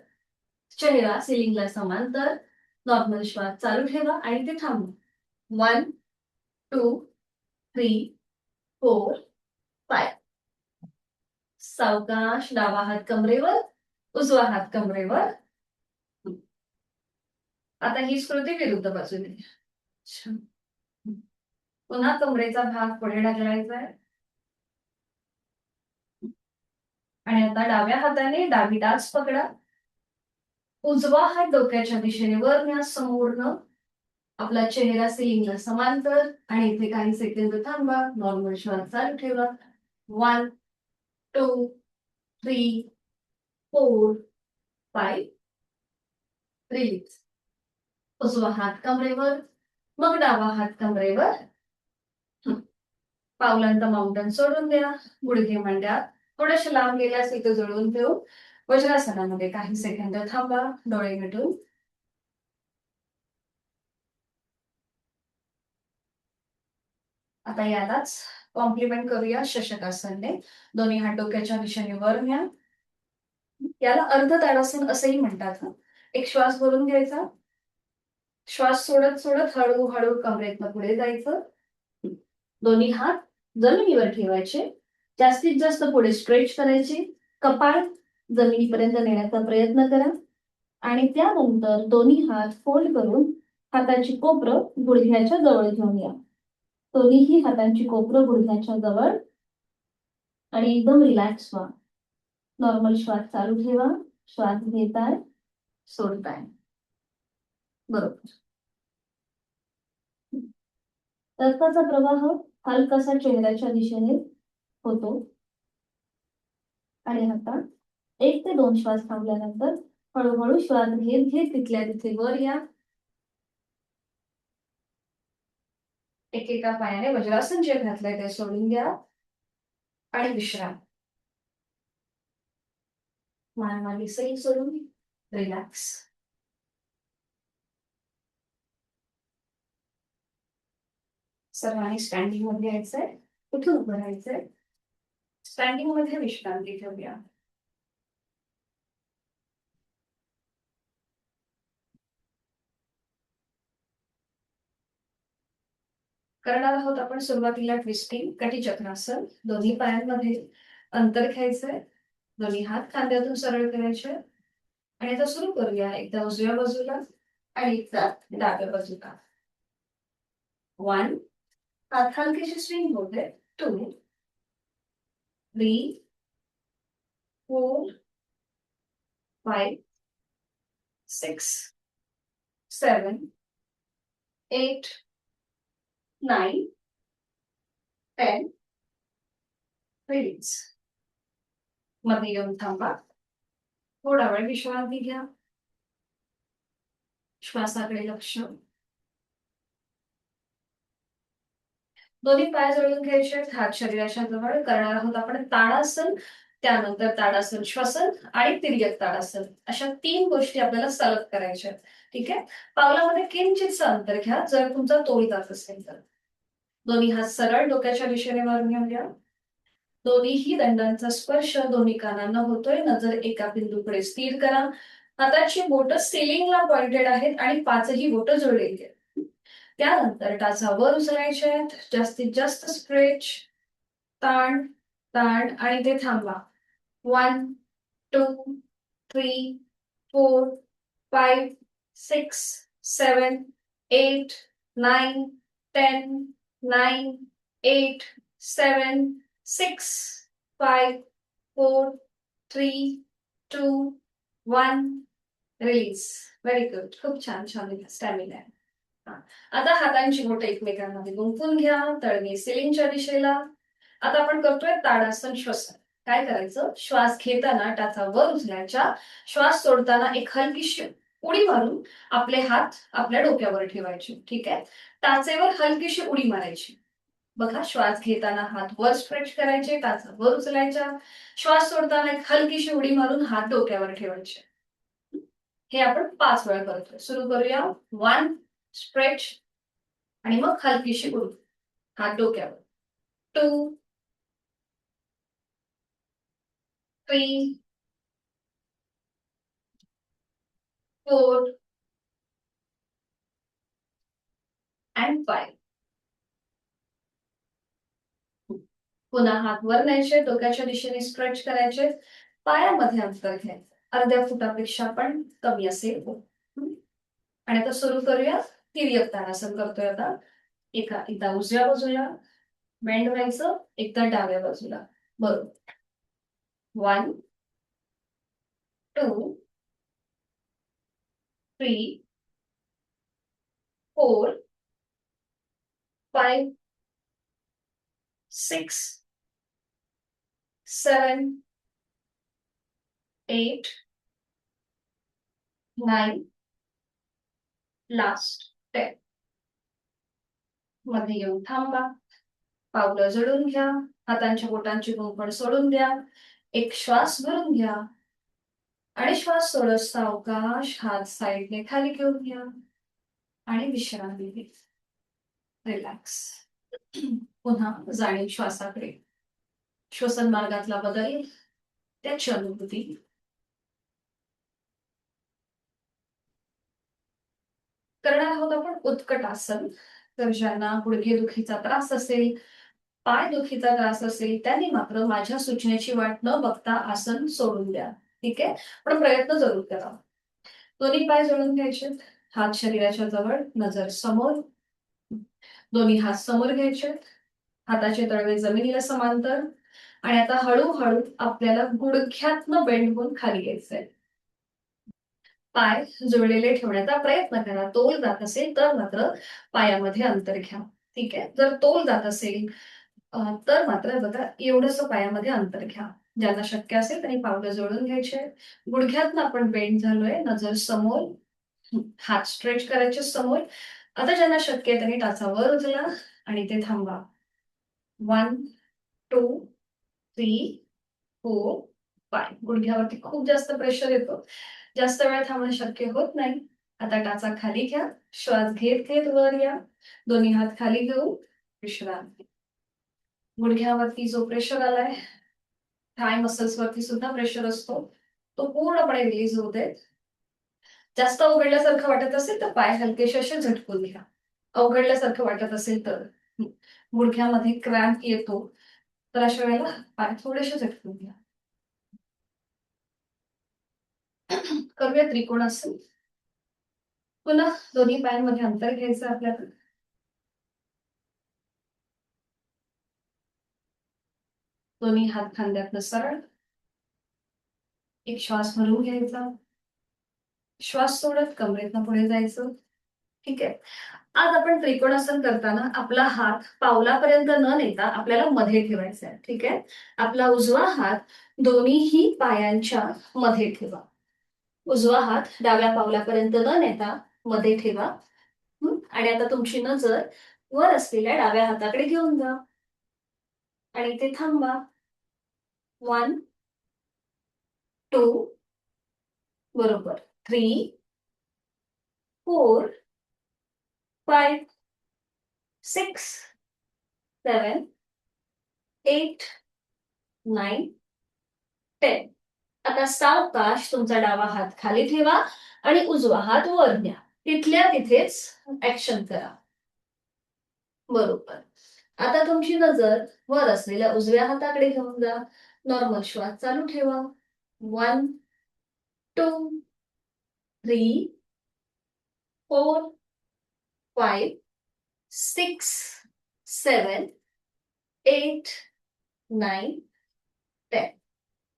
चेहरा सिलिंगला समांतर, नॉर्मल श्वास चालू ठेवा आणि ते थांबवा. 1, 2, 3, 4, 5. सावकाश डावा हात कमरेवर, उजवा हात कमरेवर. आता ही स्कृती विरुद्ध बाजूने. छान. पुन्हा कमरेचा भाग पुढे ढकलायचा आहे आणि आता डाव्या हाताने डावी टाच पकडा. उजवा हात डोक्याच्या दिशेने वर न्या समोरनं. आपला चेहरा सिलिंगला समांतर आणि इथे काही सेकंद थांबा. नॉर्मल श्वास चालू ठेवा. 1, 2, 3, 4, 5. रिलीज. उजवा हात कमरेवर, मग डावा हात कमरेवर. पावलांचा माउंटन सोडून द्या. गुडघे मांड्या थोडेसे लांब गेले असेल तर जुळवून ठेवू. वज्रासनामध्ये काही सेकंद थांबा, डोळे मिटून. आता यालाच कॉम्प्लिमेंट करूया शशकासनने. दोन्ही हात डोक्याच्या दिशेने वर न्या. याला अर्ध ताडासन असंही म्हणतात. एक श्वास भरून घ्यायचा, श्वास सोडत सोडत हळूहळू कमरेतनं पुढे जायचं. दोन्ही हात जमिनीवर ठेवायचे, जास्तीत जास्त पुढे स्ट्रेच करायचे, कपाळ जमिनीपर्यंत नेण्याचा प्रयत्न करा आणि त्यानंतर दोन्ही हात फोल्ड करून हाताची कोपरं गुडघ्याच्या जवळ घेऊन या. दोन्हीही हातांची कोपरं गुडघ्याच्या जवळ आणि एकदम रिलॅक्स व्हा. नॉर्मल श्वास चालू ठेवा. श्वास घेताय, सोडताय. बरोबर. रक्ताचा प्रवाह हलकासा चेहऱ्याच्या दिशेने होतो आणि आता 1 ते 2 श्वास थांबल्यानंतर हळूहळू श्वास घेत घेत तिथल्या तिथे वर या. एकेका पायाने वज्रासन जे घातलंय ते सोडून घ्या आणि विश्राम. मानवाली सैल सोडून रिलॅक्स. सर्वांनी स्टँडिंग मध्ये यायचंय, उठून उभं राहायचंय. स्टँडिंग मध्ये विश्रांती ठेवूया. करणार आहोत आपण सुरुवातीला ट्विस्टिंग कटिचक्रासन. दोन्ही पायांमध्ये अंतर घ्यायचंय, दोन्ही हात खांद्यातून सरळ करायचे आणि आता सुरू करूया. एकदा उजव्या बाजूला आणि एकदा डाव्या बाजूला. 1, हात हलकेशी स्विंग होते. 2, 3, 4, 5, 6, 7, 8, 9, 10. रिलीज. मध्ये येऊन थांबा. थोडा वेळ विश्रांती घ्या. श्वासाकडे लक्ष. दोन्ही पाय जोडून घ्यायचे, हात शरीराच्या जवळ. करणार आहोत आपण ताडासन, त्यानंतर ताडासन श्वसन आणि तिर्यक ताडासन. अशा 3 गोष्टी आपल्याला सलग करायच्या. ठीक आहे. पावलामध्ये किंचितचं अंतर घ्या जर तुमचा तोल जात असेल तर. दोन्ही हात सरळ डोक्याच्या दिशेने वर घेऊन घ्या. दोन्हीही दंडांचा स्पर्श दोन्ही कानांना होतोय. नजर एका बिंदूकडे स्थिर करा. हाताची बोटं सिलिंगला पॉइंटेड आहेत आणि 5ही बोटं जोडलेली आहेत. त्यानंतर टाचा वर उचलायचे आहेत. जास्तीत जास्त स्ट्रेच, ताण, ताण आणि ते थांबवा. 1, 2, 3, 4, 5, 6, 7, 8, 9, 10, 9, 8, 7, 6, 5, 4, 3, 2, 1. रिलीज. Very good. खूप छान छान स्टॅमिना आहे. आता हातांची बोटं एकमेकांमध्ये गुंफून घ्या. तळवी सिलिंगच्या दिशेला. आता आपण करतोय ताडासन श्वसन. काय करायचं? श्वास घेताना टाचा वर उचलायच्या, श्वास सोडताना एक हलकीशी उडी मारून आपले हात आपल्या डोक्यावर ठेवायचे. ठीक आहे. टाचेवर हलकीशी उडी मारायची. बघा, श्वास घेताना हात वर स्ट्रेच करायचे, टाचा वर उचलायच्या. श्वास सोडताना एक हलकीशी उडी मारून हात डोक्यावर ठेवायचे. हे आपण 5 वेळा करतोय. सुरू करूया. 1 स्ट्रेच आणि मग हलकीशी उडी, हात डोक्यावर. 2 3 4 and 5. पुन्हा हात वर न्यायचे, डोक्याच्या दिशेने स्ट्रेच करायचे, पायामध्ये अंतर घ्यायचं. अर्ध्या फुटापेक्षा पण कमी असेल. आणि आता सुरू करूया. तिर्यक ताडासन करतोय आता. एकदा उजव्या बाजूला बेंड व्हायचं, एकदा डाव्या बाजूला. बरोबर. 1 2 3 4 5 6 7 8 9 लास्ट 10. मध्ये येऊन थांबा. पावलं जडून घ्या. हातांच्या बोटांची गुंफण सोडून द्या. एक श्वास भरून घ्या आणि श्वास सोडत सावकाश हात साईडने खाली घेऊन घ्या आणि विश्रांती घ्या. रिलॅक्स. पुन्हा जाणीव श्वासाकडे. श्वसन मार्गातला बदल, त्याची अनुभूती. करणार आहोत आपण उत्कट आसन. तर ज्यांना गुडघेदुखीचा त्रास असेल, पाय दुखीचा त्रास असेल, त्यांनी मात्र माझ्या सूचनेची वाट न बघता आसन सोडून द्या. ठीक आहे, पण प्रयत्न जरूर करा. दोन्ही पाय जोडून घ्यायचे, हात शरीराच्या जवळ, नजर समोर. दोन्ही हात समोर घ्यायचे, हाताचे तळवे जमिनीला समांतर. आणि आता हळूहळू आपल्याला गुडघ्यातनं बेंड होऊन खाली यायचंय. पाय जोडलेले ठेवण्याचा प्रयत्न करा. तोल जात असेल तर मात्र पायामध्ये अंतर घ्या. ठीक आहे, जर तोल जात असेल तर मात्र बघा एवढंच पायामध्ये अंतर घ्या. ज्यांना शक्य असेल त्यांनी पावलं जोडून घ्यायचे. गुडघ्यातनं आपण बेंड झालोय, नजर समोर, हात स्ट्रेच करायचे समोर. आता ज्यांना शक्य आहे त्यांनी टाचा वर उचला आणि ते थांबा. 1 2 3 4 5. गुडघ्यावरती खूप जास्त प्रेशर येतो, जास्त वेळ थांबणं शक्य होत नाही. आता टाचा खाली घ्या. श्वास घेत घेत वर या. दोन्ही हात खाली घेऊ, विश्रांती. गुडघ्यावरती जो प्रेशर आलाय, थाय मसल्स वरती सुद्धा प्रेशर असतो, तो पूर्णपणे रिलीज होऊ देत. जास्त अवघडल्यासारखं वाटत असेल तर पाय हलकेसे असे झटकून घ्या. अवघडल्यासारखं वाटत असेल तर, गुडघ्यामध्ये क्रॅम्प येतो, तर अशा वेळेला पाय थोडेसे झटकून घ्या. करूया त्रिकोणासन. पुन्हा दोन्ही पायांमध्ये अंतर घ्यायचं आपल्याला. दोन्ही हात खांद्यातनं सरळ. एक श्वास भरून घ्यायचा, श्वास सोडत कमरेतनं पुढे जायचं. ठीक आहे, आज आपण त्रिकोणासन करताना आपला हात पावलापर्यंत न नेता आपल्याला मध्ये ठेवायचा आहे. ठीक आहे, आपला उजवा हात दोन्हीही पायांच्या मध्ये ठेवा. उजवा हात डाव्या पावलापर्यंत न नेता मध्ये ठेवा. आणि आता तुमची नजर वर असलेल्या डाव्या हाताकडे घेऊन जा आणि ते थांबा. 1 2 बरोबर. 3 4 5 6 7 8 9 10. आता सावकाश तुमचा डावा हात खाली ठेवा आणि उजवा हात वर न्या. तिथल्या तिथेच ऍक्शन करा. बरोबर. आता तुमची नजर वर असलेल्या उजव्या हाताकडे घेऊन जा. नॉर्मल श्वास चालू ठेवा. 1 2 3 4 5 6 7 8 9 10.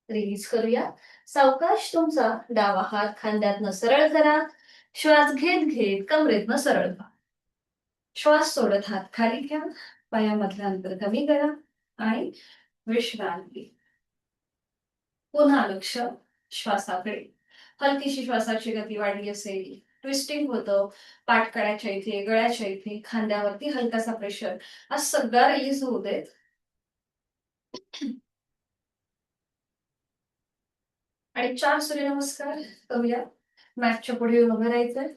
रिलीज करूया. सावकाश तुमचा डावा हात खांद्यातनं सरळ करा. श्वास घेत घेत कमरेतनं सरळ व्हा. श्वास सोडत हात खाली घ्या. पायामधलं अंतर कमी करा आणि विश्रांती. पुन्हा लक्ष श्वासाकडे. हलकीशी श्वासाची गती वाढली असेल ट्विस्टिंग होतं, पाठकड्याच्या इथे, गळ्याच्या इथे, खांद्यावरती हलकासा प्रेशर, हा सगळा रिलीज होऊ देत. आणि 4 सूर्यनमस्कार करूया. मॅटच्या पुढे उभं राहायचंय.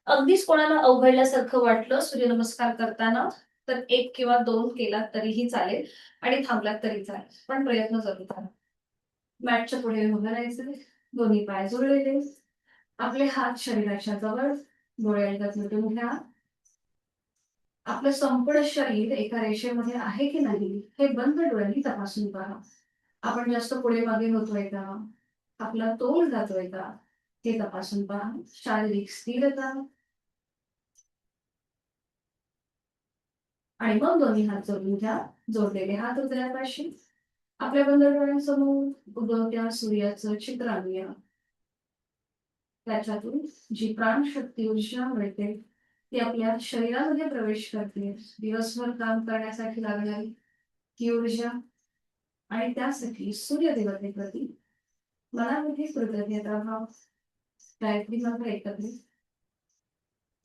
अगदीच कोणाला अवघडल्यासारखं वाटलं सूर्यनमस्कार करताना तर 1 किंवा 2 केलात तरीही चालेल आणि थांबलात तरी चालेल. पण प्रयत्न जरूर करा. मॅटच्या पुढे उभं राहायचंय. दोन्ही पाय जोडलेले. आपले हात शरीराच्या जवळ. डोळे अलगद मिटून घ्या. आपलं संपूर्ण शरीर एका रेषेमध्ये आहे की नाही हे बंद डोळ्यांनी तपासून पहा. आपण जास्त पुढे मागे होतोय का? आपला तोल जातोय का? हे तपासून पहा. शारीरिक स्थिरता. आणि मग दोन्ही हात जोडून घ्या. जोडलेले हात उजव्यापाशी. आपल्या बंद डोळ्यांसमोर उगवत्या सूर्याचं चित्र आणूया. त्याच्यातून जी प्राणशक्ती ऊर्जा मिळते ती आपल्या शरीरामध्ये प्रवेश करते. दिवसभर काम करण्यासाठी लागणारी ती ऊर्जा आणि त्यासाठी सूर्यदेवतेप्रती मनामध्ये कृतज्ञता भाव. गायत्री मंत्र एकत्रित.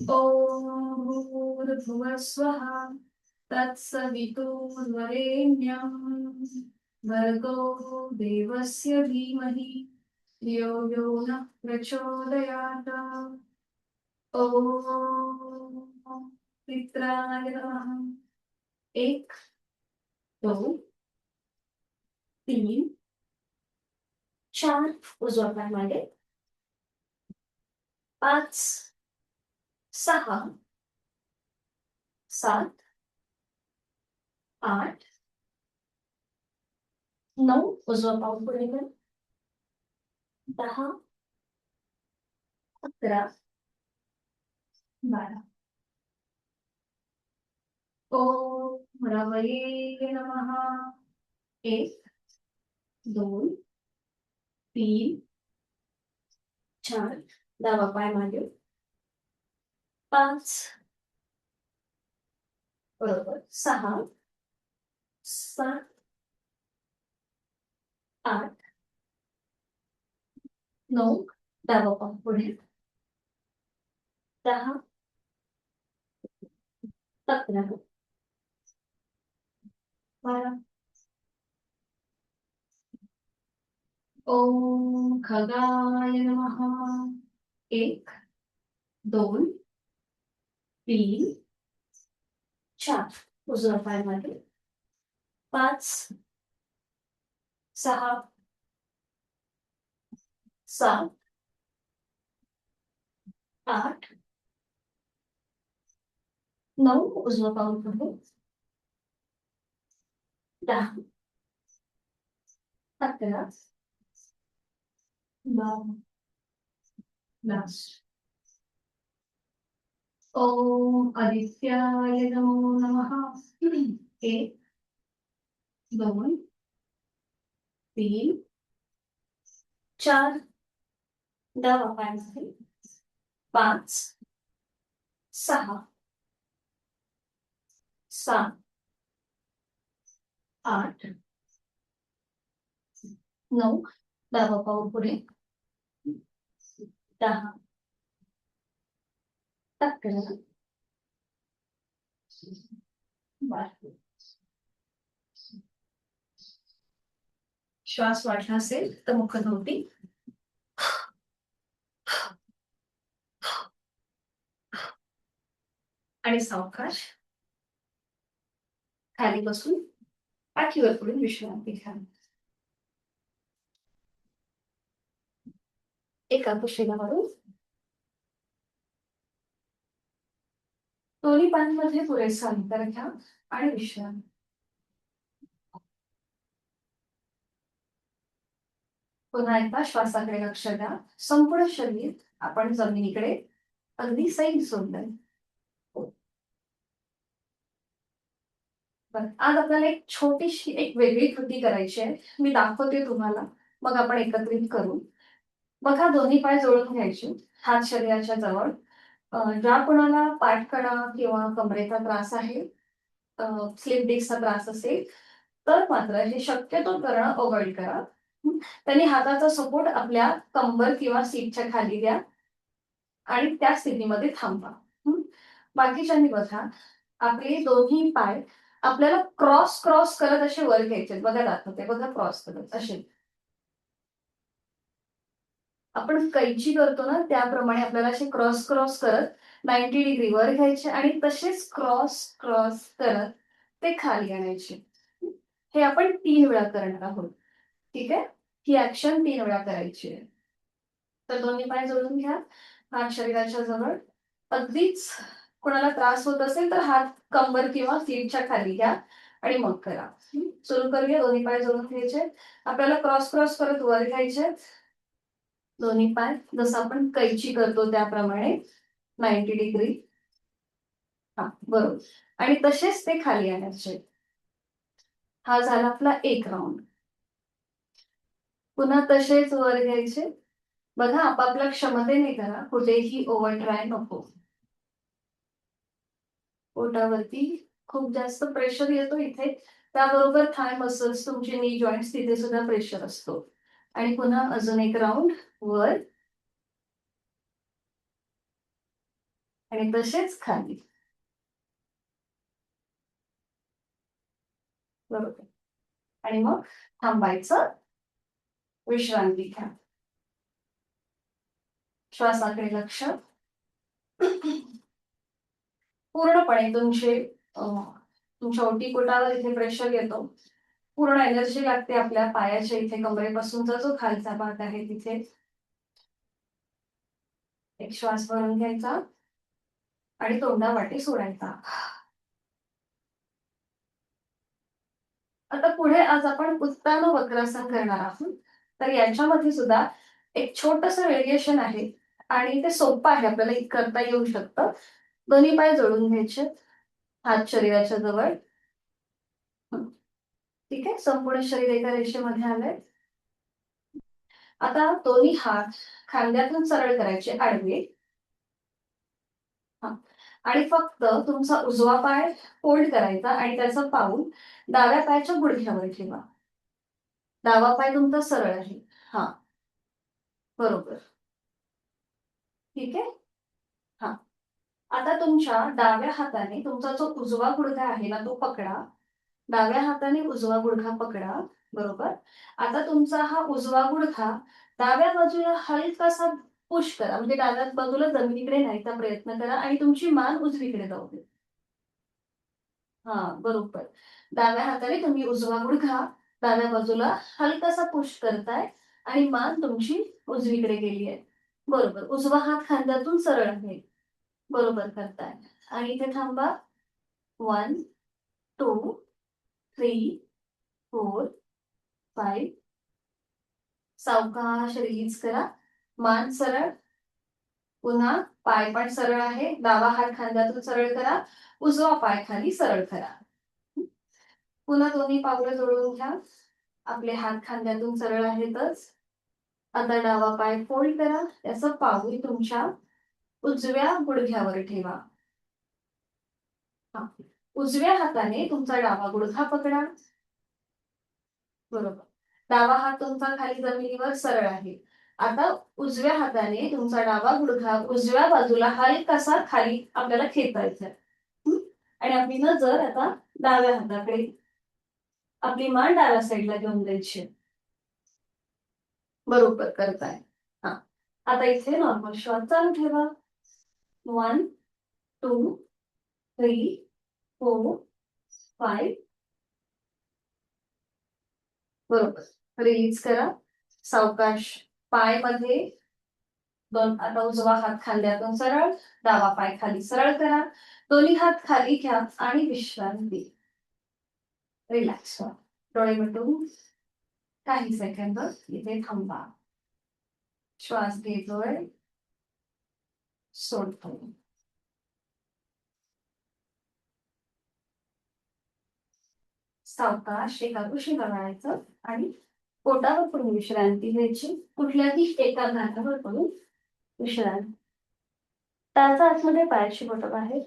ओम भूर्भुवः स्वः तत्सवितुर्वरेण्यं भर्गो देवस्य धीमहि धियो यो नः प्रचोदयात्. ओम पित्राय नमः. 1 2 3 4 उजवा पाय मागे. 5 6 7 8 9 उजवा पाऊल पुढे कर. 10 11 12. ओम रवये नमः. 1 2 3 4 डावा पाय मागे. 5 बरोबर. 6 7 8 9 डावा पाय पुढे. 10 11 12. ओम खगाय नमः. 1 2 3 4 उजवा पाय मागे. 5 6 7 8 9 उजवा पाऊल पुढे. 10 11 12. लास्ट. ओम आदित्याय नमो नमः. 1 2 3 4 डावा पाय मागे. 5 6 7 8 9 डावा पाऊल पुढे. 10 11 12. श्वास वाटला असेल तर मुखधोती आणि सावकाश खाली बसून पाठीवर पडून विश्रांती घ्या. एका कुशीला दोन्ही पायांमध्ये पुरेसा अंतर घ्या आणि विश्रांती. पुन्हा एकदा श्वासाकडे लक्ष द्या. संपूर्ण शरीर आपण जमिनीकडे अगदी सैल सोडलंय. आज आपल्याला एक छोटीशी एक वेगळी कृती करायची आहे. मी दाखवते तुम्हाला, मग आपण एकत्रित करू. बघा, दोन्ही पाय जोडून घ्यायचे, हात शरीराच्या जवळ. ज्या कोणाला पाठकडा किंवा कमरेचा त्रास आहे, स्लिप डिस्कचा त्रास असेल तर मात्र हे शक्यतो करणं अवॉइड करा. त्यांनी हाताचा सपोर्ट आपल्या कंबर किंवा सीटच्या खाली द्या आणि त्या स्थितीमध्ये थांबा. बाकीच्यांनी बघा, आपले दोन्ही पाय आपल्याला क्रॉस क्रॉस करत असे वर घ्यायचे. बघा दाखवते, बघा क्रॉस करत असे. आपण कैची करतो ना त्याप्रमाणे आपल्याला असे क्रॉस क्रॉस करत 90 डिग्री वर घ्यायचे आणि तसेच क्रॉस क्रॉस करत ते खाली आणायचे. हे आपण 3 वेळा करणार आहोत. ठीक आहे, ही ऍक्शन 3 वेळा करायची आहे. तर दोन्ही पाय जोडून घ्या, हात शरीराच्या जवळ. अगदीच कोणाला त्रास होत असेल तर हात कंबर किंवा सीटच्या खाली घ्या आणि मग करा. सुरू करूया. दोन्ही पाय जोडून घ्यायचे, आपल्याला क्रॉस क्रॉस करत वर घ्यायचे दोन्ही पाय, जसं आपण कैची करतो त्याप्रमाणे 90 डिग्री. हा, बरोबर. आणि तसेच ते खाली आणायचे. हा झाला आपला एक राऊंड. पुन्हा तसेच वर घ्यायचे. बघा, आपापल्या क्षमतेने करा, कुठेही ओव्हर ट्राय नको. पोटावरती खूप जास्त प्रेशर येतो इथे, त्याबरोबर थाय मसल्स, तुमचे नी जॉईंट्स, तिथे सुद्धा प्रेशर असतो. आणि पुन्हा अजून एक राऊंड वर आणि तसेच खाली. बरोबर. आणि मग थांबायचं, विश्रांती घ्या. श्वासाकडे लक्ष. पूर्णपणे तुमच्या ओटीपोटावर इथे प्रेशर येतो. पूर्ण एनर्जी लागते आपल्या पायाच्या इथे, कमरेपासूनचा जो खालचा भाग आहे तिथे. एक श्वास भरून घ्यायचा आणि तोंडावाटे सोडायचा. आता पुढे आज आपण उत्तान वक्रासन करणार आहोत. तर याच्यामध्ये सुद्धा एक छोटस व्हेरिएशन आहे आणि ते सोपं आहे, आपल्याला करता येऊ शकतं. दोन्ही पाय जोडून घ्यायचे, हात शरीराच्या जवळ. ठीक आहे, संपूर्ण शरीर एका रेषेमध्ये आलंय. आता दोन्ही हात खांद्यातून सरळ करायचे आडवे. आणि फक्त तुमचा उजवा पाय फोल्ड करायचा आणि त्याचा पाऊल डाव्या पायाच्या गुडघ्यावर ठेवा. डावा पाय तुमचा सरळ आहे. हा, बरोबर. ठीक आहे. हा, आता तुमच्या डाव्या हाताने तुमचा जो उजवा गुडघा आहे ना तो पकडा. डाव्या हाताने उजवा गुडघा पकडा. बरोबर. आता तुमचा हा उजवा गुडघा डाव्या बाजूला हलकासा पुश करा, म्हणजे डाव्या बाजूला जमिनीकडे न्यायचा प्रयत्न करा आणि तुमची मान उजवीकडे जाऊ दे. हा, बरोबर. डाव्या हाताने तुम्ही उजवा गुडघा डाव्या बाजूला हलकासा पुश करताय आणि मान तुमची उजवीकडे गेली आहे. बरोबर. उजवा हात खांद्यातून सरळ आहे. बरोबर करताय. आणि इथे थांबा. 1 2 3 4 5. सावकाश रिलीज करा. मान सरळ. पुन्हा पाय पण सरळ आहे. डावा हात खांद्यातून सरळ करा, उजवा पाय खाली सरळ करा. पुन्हा दोन्ही पावलं जोडून घ्या. आपले हात खांद्यातून सरळ आहेतच. आता डावा पाय फोल्ड करा, त्याचं पाऊल तुमच्या उजव्या गुडघ्यावर ठेवा. उजव्या हाताने तुमचा डावा गुडघा पकडा. बरोबर. डावा हात तुमचा खाली जमिनीवर सरळ आहे. आता उजव्या हाताने तुमचा डावा गुडघा उजव्या बाजूला हलकासा खाली आपल्याला खेचायचा आहे. आणि आपली नजर आता डाव्या हाताकडे, आपली मान डाव्या साईडला घेऊन द्यायची. बरोबर करताय. हा, आता इथे नॉर्मल श्वास चालू ठेवा. 1 2 3 4 5. बरोबर. रिलीज करा. सावकाश पाय मध्ये आता उजवा हात खांद्यातून सरळ, डावा पाय खाली सरळ करा. दोन्ही हात खाली घ्या आणि विश्रांती. रिलॅक्स व्हा. डोळे मिटून काही सेकंद इथे थांबा. श्वास घेतोय, सोडतोय. सावकाश एका कुशीला करायचं आणि पोटावर पडून विश्रांती घ्यायची. कुठल्याही एका घाटावर पडून विश्रांती. त्याचा आतमध्ये पायाची बोटं बाहेर.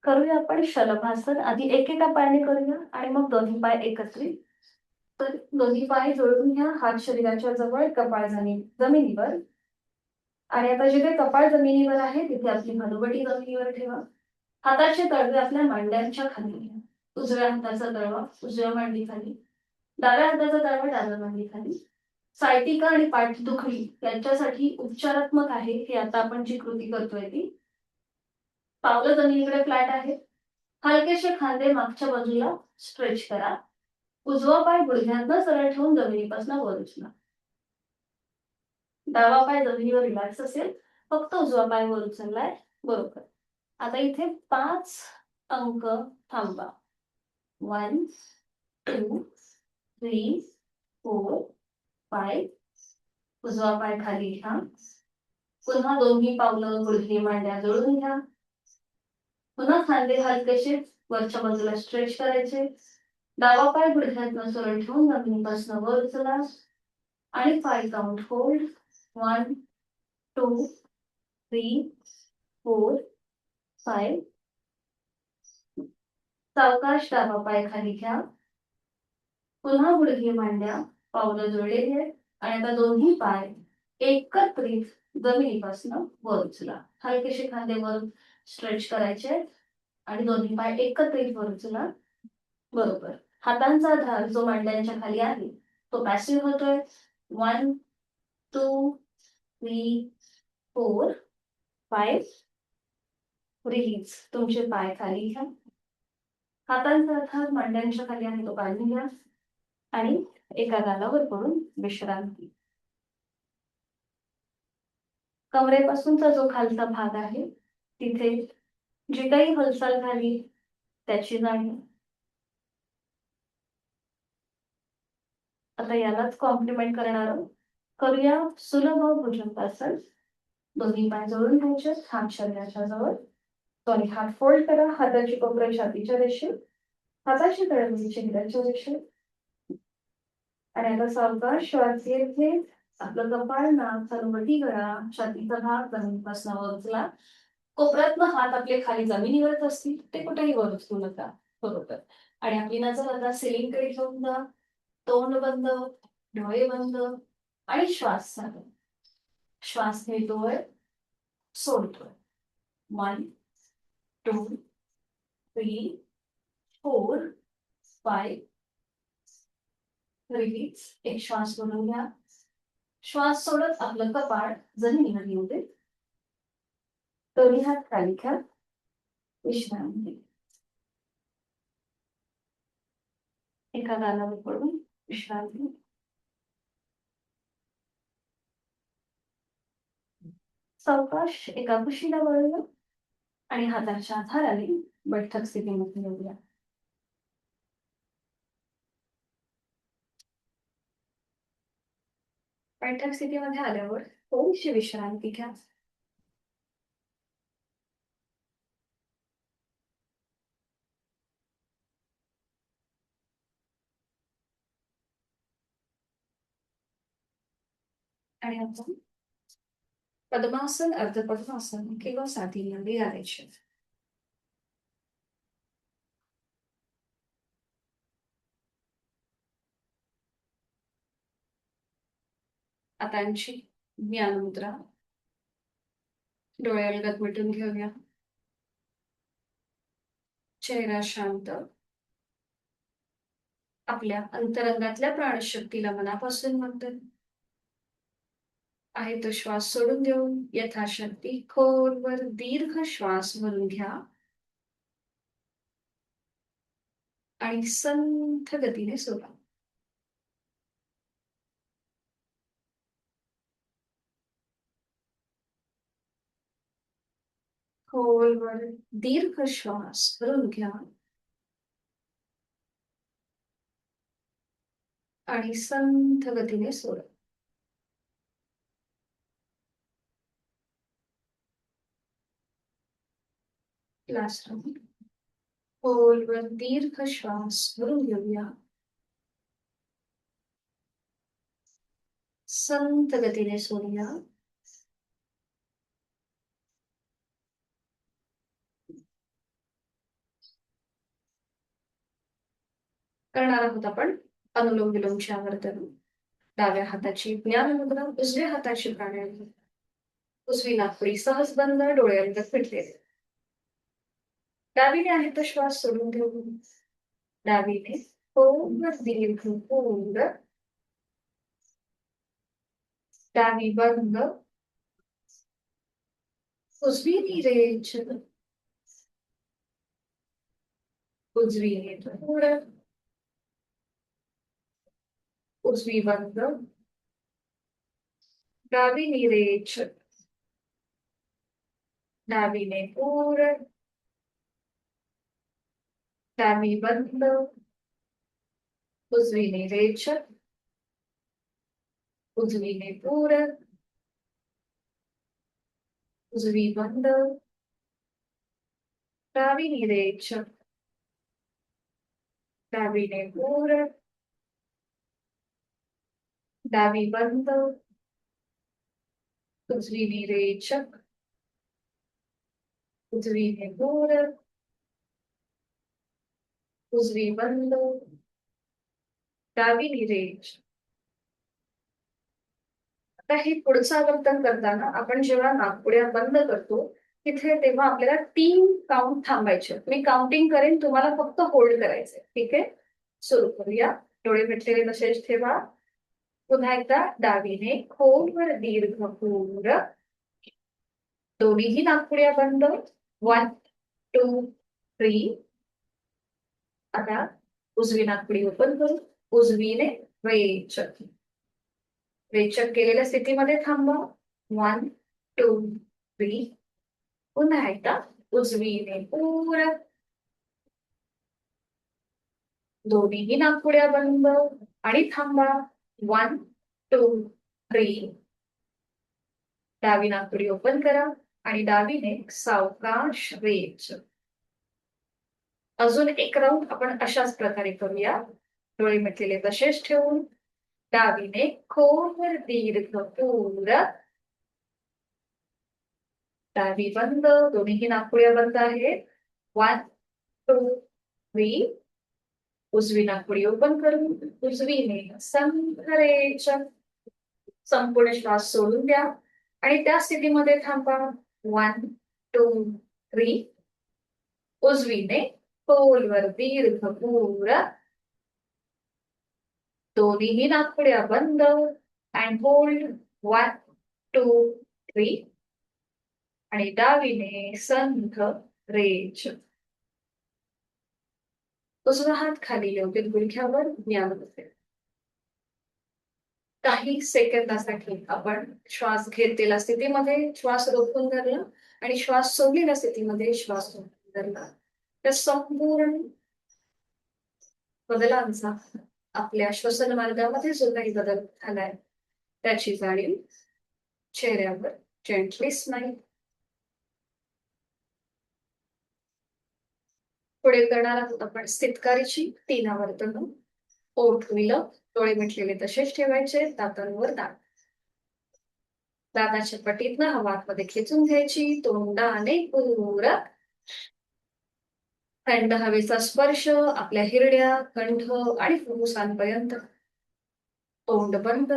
करूया आपण शलभासन. आधी एकेका पायाने करूया आणि मग दोन्ही पाय एकत्रित. तर दोन्ही पाय जोडून घ्या, हात शरीराच्या जवळ, कपाळ जमिनीवर. आणि आता जिथे कपाळ जमिनीवर आहे तिथे आपली हनुवटी जमिनीवर ठेवा. हाताचे तळवे आपल्या मांड्यांच्या खाली घ्या. उजव्या हाताचा तळवा उजव्या मांडीखाली, डाव्या हाताचा तळवा डाव्या मांडीखाली. सायटिका आणि पाठदुखी यांच्यासाठी उपचारात्मक आहे हे आता आपण जी कृती करतोय ती. पावलं जमिनीकडे फ्लॅट आहे. हलकेसे खांदे मागच्या बाजूला स्ट्रेच करा. उजवा पाय गुडघ्यांना सरळ ठेवून जमिनीपासून वर उचला. डावा पाय जमिनीवर रिलॅक्स असेल, फक्त उजवा पाय वर उचललाय, बरोबर. आता इथे 5 अंक थांबा. 1 2 3 4 5. उजवा पाय खाली घ्या. पुन्हा दोन्ही पावलं गुडघे मांड्या जोडून घ्या. पुन्हा खांदे हलकेसे वरच्या बाजूला स्ट्रेच करायचे. डावा पाय गुडघ्यातनं सरळ ठेवून जमिनीपासून वर उचला आणि 5 काउंट होल्ड. 1 2 3 4 5. सावकाश डावा पाय खाली घ्या. पुन्हा गुडघे मांड्या, पावलं जोडलेली आहेत आणि आता दोन्ही पाय एकत्रित जमिनीपासून वर उचला. हलकेसे खांदे वर स्ट्रेच करायचे आणि दोन्ही पाय एकत्रित वर उचला, बरोबर. हातांचा धार जो मांड्यांच्या खाली आहे तो पॅसिव्ह होतोय. 1 2 3 4 5. रिलीज. तुमचे पाय खाली घ्या. हातांचा धार मांड्यांच्या खाली आहे तो काढून घ्या आणि एका गालावर पडून विश्रांती. कमरेपासूनचा जो खालचा भाग आहे तिथे जी काही हालचाल झाली त्याची जाणीव. आता यालाच कॉम्प्लिमेंट करणार आहोत. करूया सुलभ भुजंगासन. दोन्ही पाय जोडून घ्यायचे, हात शरीराच्या जवळ. दोन्ही हात फोल्ड करा. हाताची कोपरे छातीच्या रेषेत, हाताची तळवे चेहऱ्याच्या रेषेत. आणि आता सावकाश श्वास घेत घेत आपलं कपाळ, नाक, हनुवटी गळा, छातीचा भाग जमिनीपासून वर उचला. कोपऱ्यातनं हात आपले खाली जमिनीवरच असतील, ते कुठेही वर उचलू नका, बरोबर. आणि आपली नजर आता सिलिंगकडे घेऊन जा. तोंड बंद, डोळे बंद आणि श्वास चालू. श्वास घेतोय, सोडतोय. 1 2 3 4 5. रिलीज. एक श्वास सोडून घ्या. श्वास सोडत आपलं कपाळ जमिनीवर येऊ दे. दोन्ही हात खाली घ्या, विश्रांती. एका गालावर पडून विश्रांती. सावकाश एका कुशीला वळूया आणि हाताच्या आधाराने बैठक स्थितीमध्ये येऊया. बैठक स्थितीमध्ये आल्यावर थोडीशी विश्रांती घ्या. आणि आपण पद्मासन, अर्ध पद्मासन किंवा साधी नंदी घालायची. हातांची ज्ञान मुद्रा. डोळे अलगद मिटून घेऊया. चेहरा शांत. आपल्या अंतरंगातल्या प्राणशक्तीला मनापासून म्हणतोय. आहे तो श्वास सोडून देऊन यथाशक्ती खोलवर दीर्घ श्वास भरून घ्या आणि संथ गतीने सोडा. खोलवर दीर्घ श्वास भरून घ्या आणि संथ गतीने सोडा. Last round. खोलवर दीर्घ श्वास भरून घेऊया. संथ गतीने सोडूया. करणार आहोत आपण अनुलोम विलोमची आवर्तन. डाव्या हाताची ज्ञान मुद्रा, उजव्या हाताची प्राणायाम. उजवी नाकपुडी सहज बंद, डोळे अंतर फिटलेले. डावीने आहे तो श्वास सोडून घेऊन डावीने पूर्ण दीर्घ पूर्ण. डावी बंद, उजवी निरेच, उजवीने थोडं, उजवी बंद, डावी निरेच, डावीने पूर्ण, डावी बंद, उजवी निरेच, उजवीने पूर्ण, उजवी बंद, डावी निरेच, डावीने पूर्ण, डावी बंद, उजवी निरेच, उजवीने पूर्ण, उजवी बंद, डावी निरेच. आता हे पुढचं आवर्तन करताना आपण जेव्हा नाकपुड्या बंद करतो तिथे तेव्हा आपल्याला 3 काउंट थांबायचे. मी काउंटिंग करेन, तुम्हाला फक्त होल्ड करायचंय. ठीक आहे, सुरू करूया. डोळे मिटलेले तसेच ठेवा. पुन्हा एकदा डावीने खोलवर दीर्घ पूर, दोन्हीही नाकपुड्या बंद. 1 2 3. आता उजवी नाकपुडी ओपन करू. उजवीने रेचक, रेचक केलेल्या स्थितीमध्ये थांबा. 1 2 3. पुन्हा एकदा उजवीने पूर्ण, दोन्हीही नाकपुड्या बंद आणि थांबा. 1 2 3. डावी नाकपुडी ओपन करा आणि डावीने सावकाश रेच. अजून एक राऊंड आपण अशाच प्रकारे करूया. डोळे मिटलेले तसेच ठेवून डावीने खोलवर दीर्घ पूर, डावी बंद, दोन्हीही नाकपुड्या बंद आहेत. 1 2 3. उजवी नाकपुडी ओपन करून उजवीने संभरेच, संपूर्ण श्वास सोडून द्या आणि त्या स्थितीमध्ये थांबा. 1 2 3. उजवीने खोलवर दीर्घ पूर, दोन्हीही नाकपुड्या बंद अँड होल्ड. 1 2 3. आणि डावीने संथ रेच. उजवा हात खाली योग्य गुडघ्यावर ज्ञान बसेल. काही सेकंदासाठी आपण श्वास घेतलेल्या स्थितीमध्ये श्वास रोखून धरला आणि श्वास सोडलेल्या स्थितीमध्ये श्वास रोखून धरला. त्या संपूर्ण बदलांचा आपल्या श्वसन मार्गामध्ये जो काही बदल झालाय त्याची जाणीव चेहऱ्यावर जेंटली स्माईल. पुढे करणार आहोत आपण स्थितकारीची 3 आवर्तन. ओठ विलग, डोळे मिटलेले तसेच ठेवायचे. दातांवर दात, दाताच्या पटीतनं हवा आतमध्ये खेचून घ्यायची. तोंडाने पूर्ण, थंड हवेचा स्पर्श आपल्या हिरड्या, कंठ आणि फुफ्फुसांपर्यंत. तोंड बंद,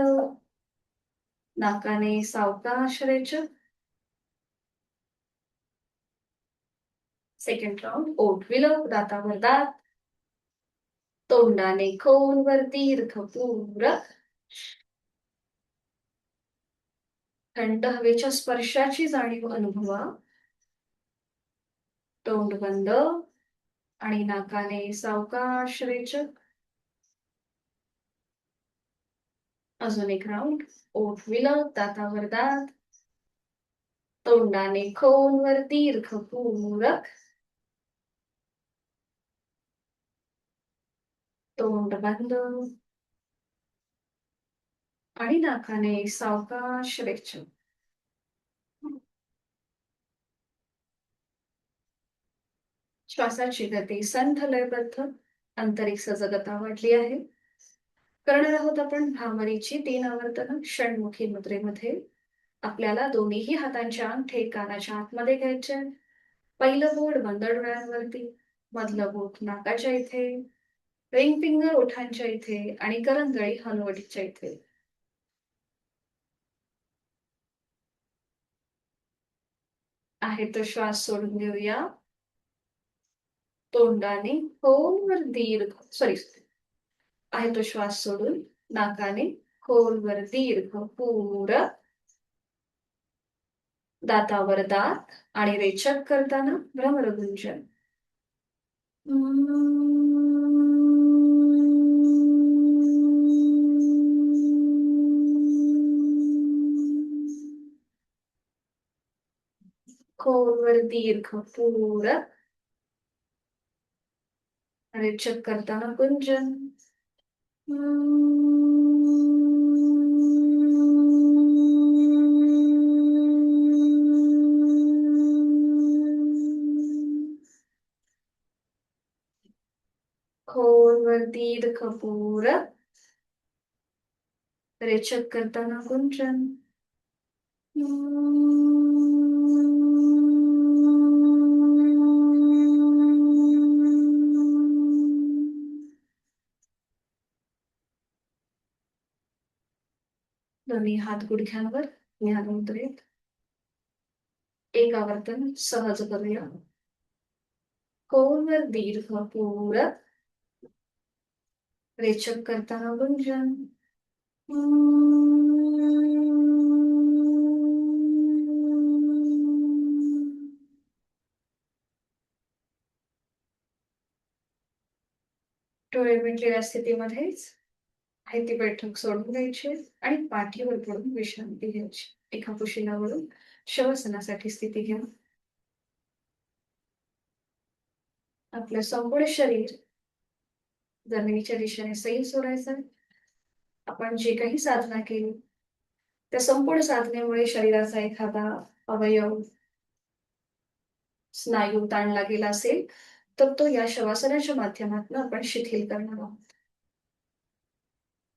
नाकाने सावकाश रेचक. Second round. ओठ विलग, दातावर दात, तोंडाने खोलवर दीर्घ पूर, थंड हवेच्या स्पर्शाची जाणीव अनुभवा. तोंड बंद आणि नाकाने सावकाश रेचक. अजून एक राऊंड. ओठ विलग, दातावर दात, तोंडाने खोलवर दीर्घ पूरक, तोंड बंद आणि नाकाने सावकाश रेचक. श्वासाची गती संथ लयबद्ध, आंतरिक सजगता वाढली आहे. करणार आहोत आपण भ्रामरीची 3 आवर्तन षण्मुखी मुद्रेमध्ये. आपल्याला दोन्हीही हातांचे अंगठे कानाच्या आतमध्ये घ्यायचे. पहिलं बोट बंद डोळ्यांवरती, मधलं बोट नाकाच्या इथे, रिंग फिंगर ओठांच्या इथे आणि करंगळी हनुवटीच्या इथे. आहे तो श्वास सोडून घेऊया. तोंडाने खोलवर दीर्घ सॉरी आहे तो श्वास सोडून नाकाने खोलवर दीर्घ पुरत दातावर दात आणि रेचक करताना भ्रमरगुंजन. खोलवर दीर्घ पुरत रेचक करताना गुंजन. खोलवर दीर्घ पुरत रेचक करताना गुंजन. दोन्ही हात गुडघ्यांवर ध्यान मुद्रेत एक आवर्तन सहज करूया. खोलवर दीर्घ पुरत रेचक करताना गुंजन. डोळे मिटलेल्या स्थितीमध्येच आहे ती बैठक सोडून द्यायची आणि पाठीवर पडून विश्रांती घ्यायची. एका कुशीलावरून शवासनासाठी स्थिती घ्या. आपलं संपूर्ण शरीर जमिनीच्या दिशेने सैल सोडायचं. आपण जे काही साधना केली त्या संपूर्ण साधनेमुळे शरीराचा एखादा अवयव स्नायू ताणला गेला असेल तर तो या शवासनाच्या माध्यमातून आपण शिथिल करणार आहोत.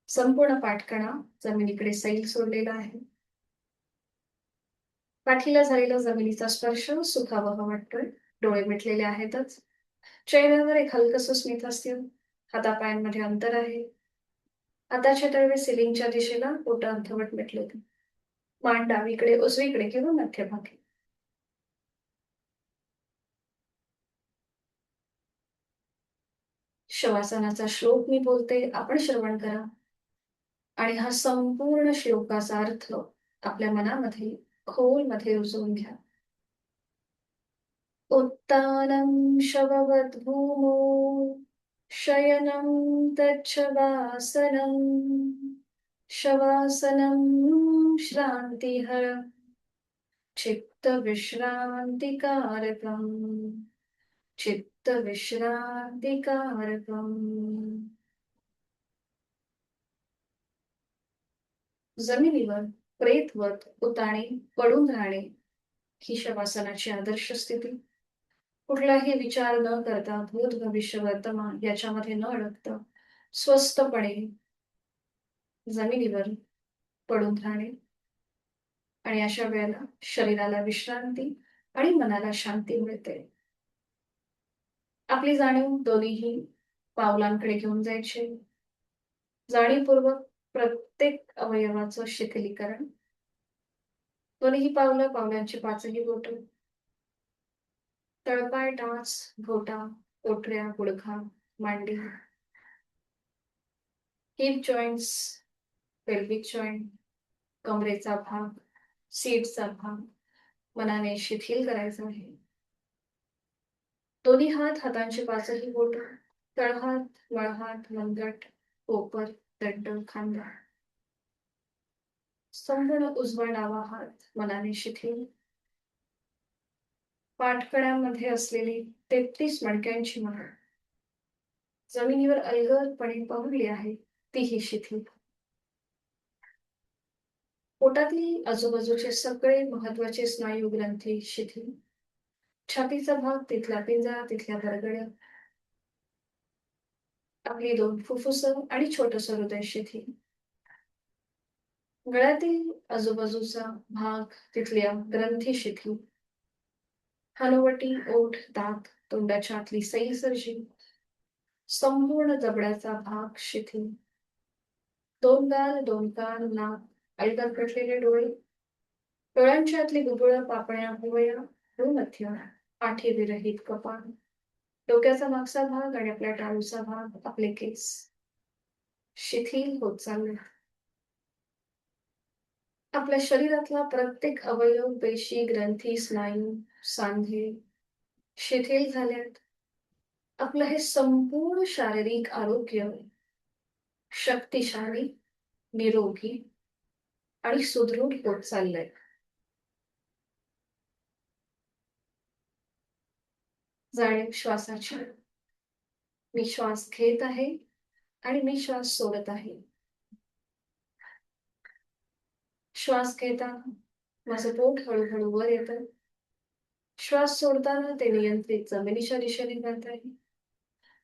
संपूर्ण पाठकणा जमिनीकडे सैल सोडलेला आहे. पाठीला झालेला जमिनीचा स्पर्श सुखावह वाटतोय. डोळे मिटलेले आहेतच. चेहऱ्यावर एक हलकस स्मित हास्य. हातापायांमध्ये अंतर आहे. हाताचे तळवे सिलिंगच्या दिशेला बोट अर्धवट मिटले. मान डावीकडे उजवीकडे किंवा मध्यभागी. शवासनाचा श्लोक मी बोलते, आपण श्रवण करा आणि हा संपूर्ण श्लोकाचा अर्थ आपल्या मनामध्ये खोलमध्ये रुजवून घ्या. उत्तानं शववद्भूमो शयनं तच्छवासनं शवासनं श्रान्तिहर चित्तविश्रान्तिकारकम् चित्तविश्रान्तिकारकम्. जमिनीवर प्रेतवत उताणे पडून राहणे ही शवासनाची आदर्श स्थिती. कुठलाही विचार न करता भूत भविष्य वर्तमान याच्यामध्ये न अडकता स्वस्थपणे जमिनीवर पडून राहणे आणि अशा वेळेला शरीराला विश्रांती आणि मनाला शांती मिळते. आपली जाणीव दोन्हीही पावलांकडे घेऊन जायचे. जाणीवपूर्वक प्रत्येक अवयवाचं शिथिलीकरण. दोन्ही पावलांची पाचही बोट. तळपाय, टाच, घोटा, पोटऱ्या, गुडघा, मांडी, हिप जॉईंट्स, पेल्विक जॉईंट, कमरेचा भाग, सीटचा भाग मनाने शिथिल करायचा आहे. दोन्ही हातांची पाचही बोट, तळहात, मळहात, मनगट, कोपर, दंड, खांदा. संपूर्ण उजवा डावा हात मनाने शिथिल. पाठकड्यांमध्ये असलेली 33 मणक्यांची मान जमिनीवर अलगदपणे पहुडली आहे, तीही शिथिल. पोटातली आजूबाजूचे सगळे महत्वाचे स्नायू ग्रंथी शिथिल. छातीचा भाग, तिथला पिंजरा, तिथल्या बरगड्या, आपली 2 फुफ्फुस आणि छोटस हृदय शिथिल. गळ्यातील आजूबाजूचा भाग, तिथल्या ग्रंथी शिथिल. हनुवटी, ओठ, दात, तोंडाच्या आतली सैल सर्जी, संपूर्ण जबड्याचा भाग शिथिल, दोन गाल, दोन कान, नाक, अलगद कटलेले डोळे, डोळ्यांच्या आतली बुबुळं, पापण्या, भुवया, भ्रूमध्य, आठी विरहित कपाळ, डोक्याचा मागचा भाग आणि आपल्या टाळूचा भाग, आपले केस शिथिल होत चालले. आपल्या शरीरातला प्रत्येक अवयव, पेशी, ग्रंथी, स्नायू, सांधे शिथिल झाल्यात. आपलं हे संपूर्ण शारीरिक आरोग्य शक्तिशाली, निरोगी आणि सुदृढ होत चाललंय. जाणीव श्वासाची. मी श्वास घेत आहे आणि मी श्वास सोडत आहे. श्वास घेताना माझं पोट हळूहळू वर येतं. श्वास सोडताना ते नियंत्रित जमिनीच्या दिशेने जात आहे.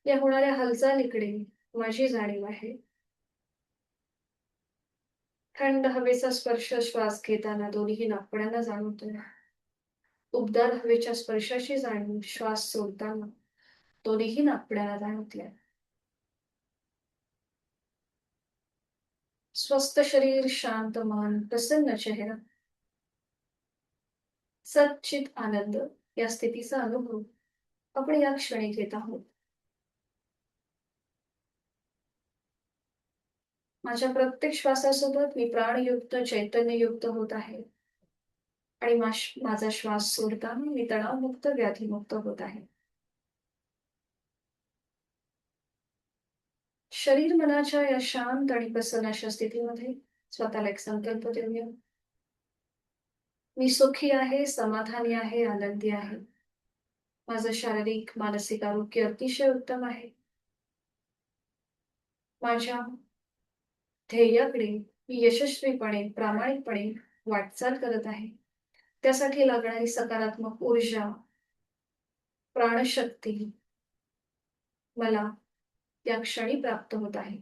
या होणाऱ्या हालचालीकडे माझी जाणीव आहे. थंड हवेचा स्पर्श श्वास घेताना दोन्ही नाकपुड्यांना जाणवतो. उबदार हवेच्या स्पर्शाची जाणीव श्वास सोडताना दोन्ही नाकपुड्यांना जाणवते. स्वस्थ शरीर, शांत मन, प्रसन्न चेहरा, सच्चित आनंद या स्थितीचा अनुभव आपण या क्षणी घेत आहोत. माझ्या प्रत्येक श्वासासोबत मी प्राणयुक्त, चैतन्ययुक्त होत आहे आणि माझा श्वास सोडताना मी तणावमुक्त, व्याधीमुक्त होत आहे. शरीर मनाच्या या शांत आणि प्रसन्न अशा स्थितीमध्ये स्वतःला एक संकल्प देऊया. मी सुखी आहे, समाधानी आहे, आनंदी आहे. माझं शारीरिक, मानसिक आरोग्य अतिशय उत्तम आहे. माझ्या ध्येयाकडे मी यशस्वीपणे, प्रामाणिकपणे वाटचाल करत आहे. त्यासाठी लागणारी सकारात्मक ऊर्जा, प्राणशक्ती मला या क्षणी प्राप्त होत आहे.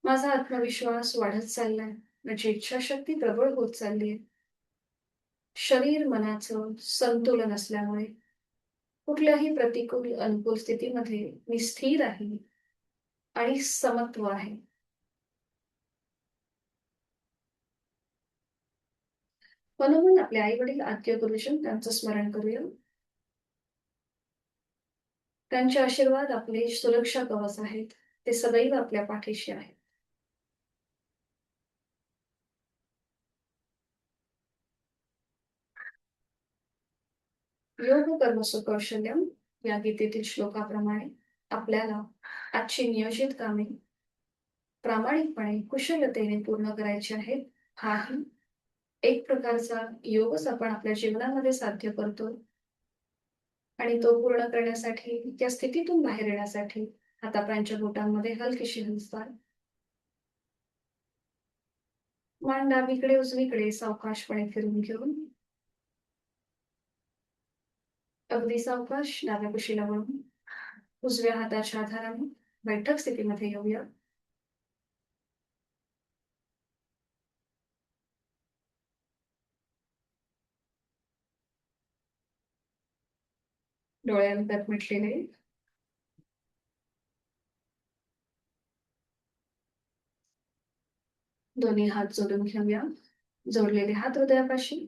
माझा आत्मविश्वास वाढत चाललाय. माझी इच्छाशक्ती प्रबळ होत चालली आहे. शरीर मनाचं संतुलन असल्यामुळे कुठल्याही प्रतिकूल अनुकूल स्थितीमध्ये मी स्थिर आहे आणि समत्व आहे. मनोमन आपले आई वडील, आद्य गुरुजन त्यांचं स्मरण करूया. त्यांचे आशीर्वाद आपले सुरक्षा कवच आहेत. ते सदैव आपल्या पाठीशी आहेत. योग कर्मसु कौशल्यम या गीतेतील श्लोकाप्रमाणे आपल्याला आजची नियोजित कामे प्रामाणिकपणे, कुशलतेने पूर्ण करायची आहेत. हाही एक प्रकारचा योगच आपण आपल्या जीवनामध्ये साध्य करतो आणि तो पूर्ण करण्यासाठी, त्या स्थितीतून बाहेर येण्यासाठी हातापायांच्या बोटांमध्ये हलकीशी हालचाल, मान डावीकडे उजवीकडे सावकाशपणे फिरून घेऊन अगदी सावकाश डाव्या कुशीला वळून उजव्या हाताच्या आधाराने बैठक स्थितीमध्ये येऊया. डोळ्यांवर मिटलेले, दोन्ही हात जोडून घेऊया. जोडलेले हात हृदयापाशी.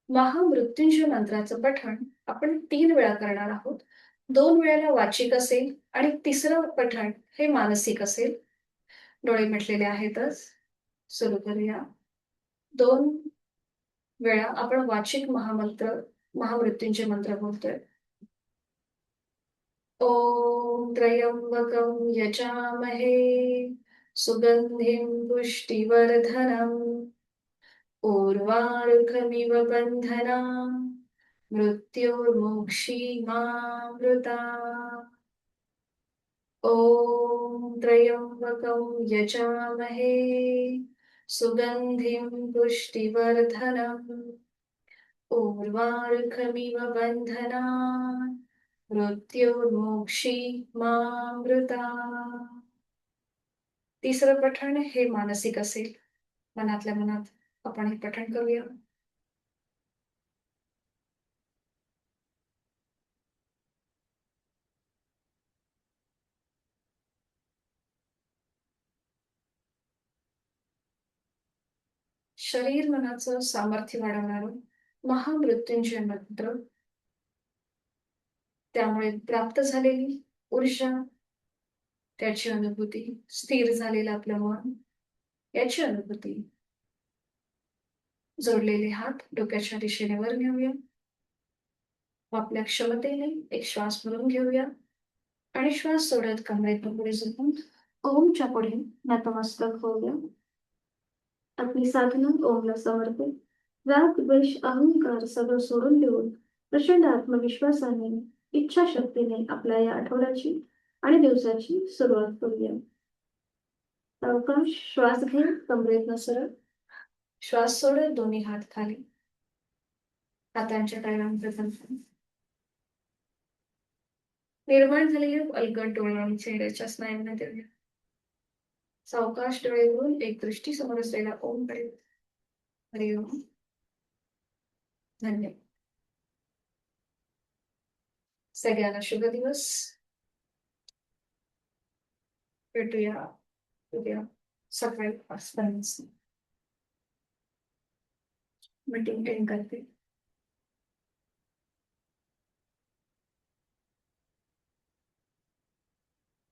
महामृत्युंजय मंत्राचं पठण आपण 3 वेळा करणार आहोत. 2 वेळेला वाचिक असेल आणि तिसरं पठण हे मानसिक असेल. डोळे मिटलेले आहेतच. सुरू करूया. 2 वेळा आपण वाचिक महामृत्युंजय मंत्र बोलतोय. ॐ त्र्यंबकं यजामहे सुगन्धिं पुष्टिवर्धनम् उर्वारुकमिव बन्धनान् मृत्योर्मुक्षीमामृता. ॐ त्र्यंबकं यजामहे सुगन्धिं पुष्टिवर्धनम् उर्वारुकमिव बन्धनान् मृत्योर्मुक्षीमामृता. तिसरं पठण हे मानसिक असेल. मनातल्या मनात आपण हे पठण करूया. शरीर मनाचं सामर्थ्य वाढवणारं महामृत्युंजय मंत्र, त्यामुळे प्राप्त झालेली ऊर्जा, त्याची अनुभूती, स्थिर झालेलं आपलं मन याची अनुभूती. जोडलेले हात डोक्याच्या दिशेने वर नेऊया. आपल्या क्षमतेने एक श्वास भरून घेऊया आणि श्वास सोडत कमरेतून पुढे झुकून ओमच्या पुढे नतमस्तक होऊया. आपली साधना ओमला समर्पित, राग द्वेष अहंकार सगळं सोडून देऊन प्रचंड आत्मविश्वासाने इच्छाशक्तीने आपल्या या आठवड्याची आणि दिवसाची सुरुवात करूया. सावकाश श्वास घे, कमरेतनं सरळ. श्वास सोडत दोन्ही हात खाली, हातांच्या टाळ्यांपर्यंत. निर्माण झालेले अलगद डोळे आणि चेहऱ्याच्या स्नायूंना देऊया. सावकाश डोळे उघडून एक दृष्टी समोर असलेला ओम कडे. हरि ओम. धन्यवाद. सगळ्यांना शुभ दिवस. भेटूया उद्या सकाळी 5 वाजता. मीटिंग एंड करते.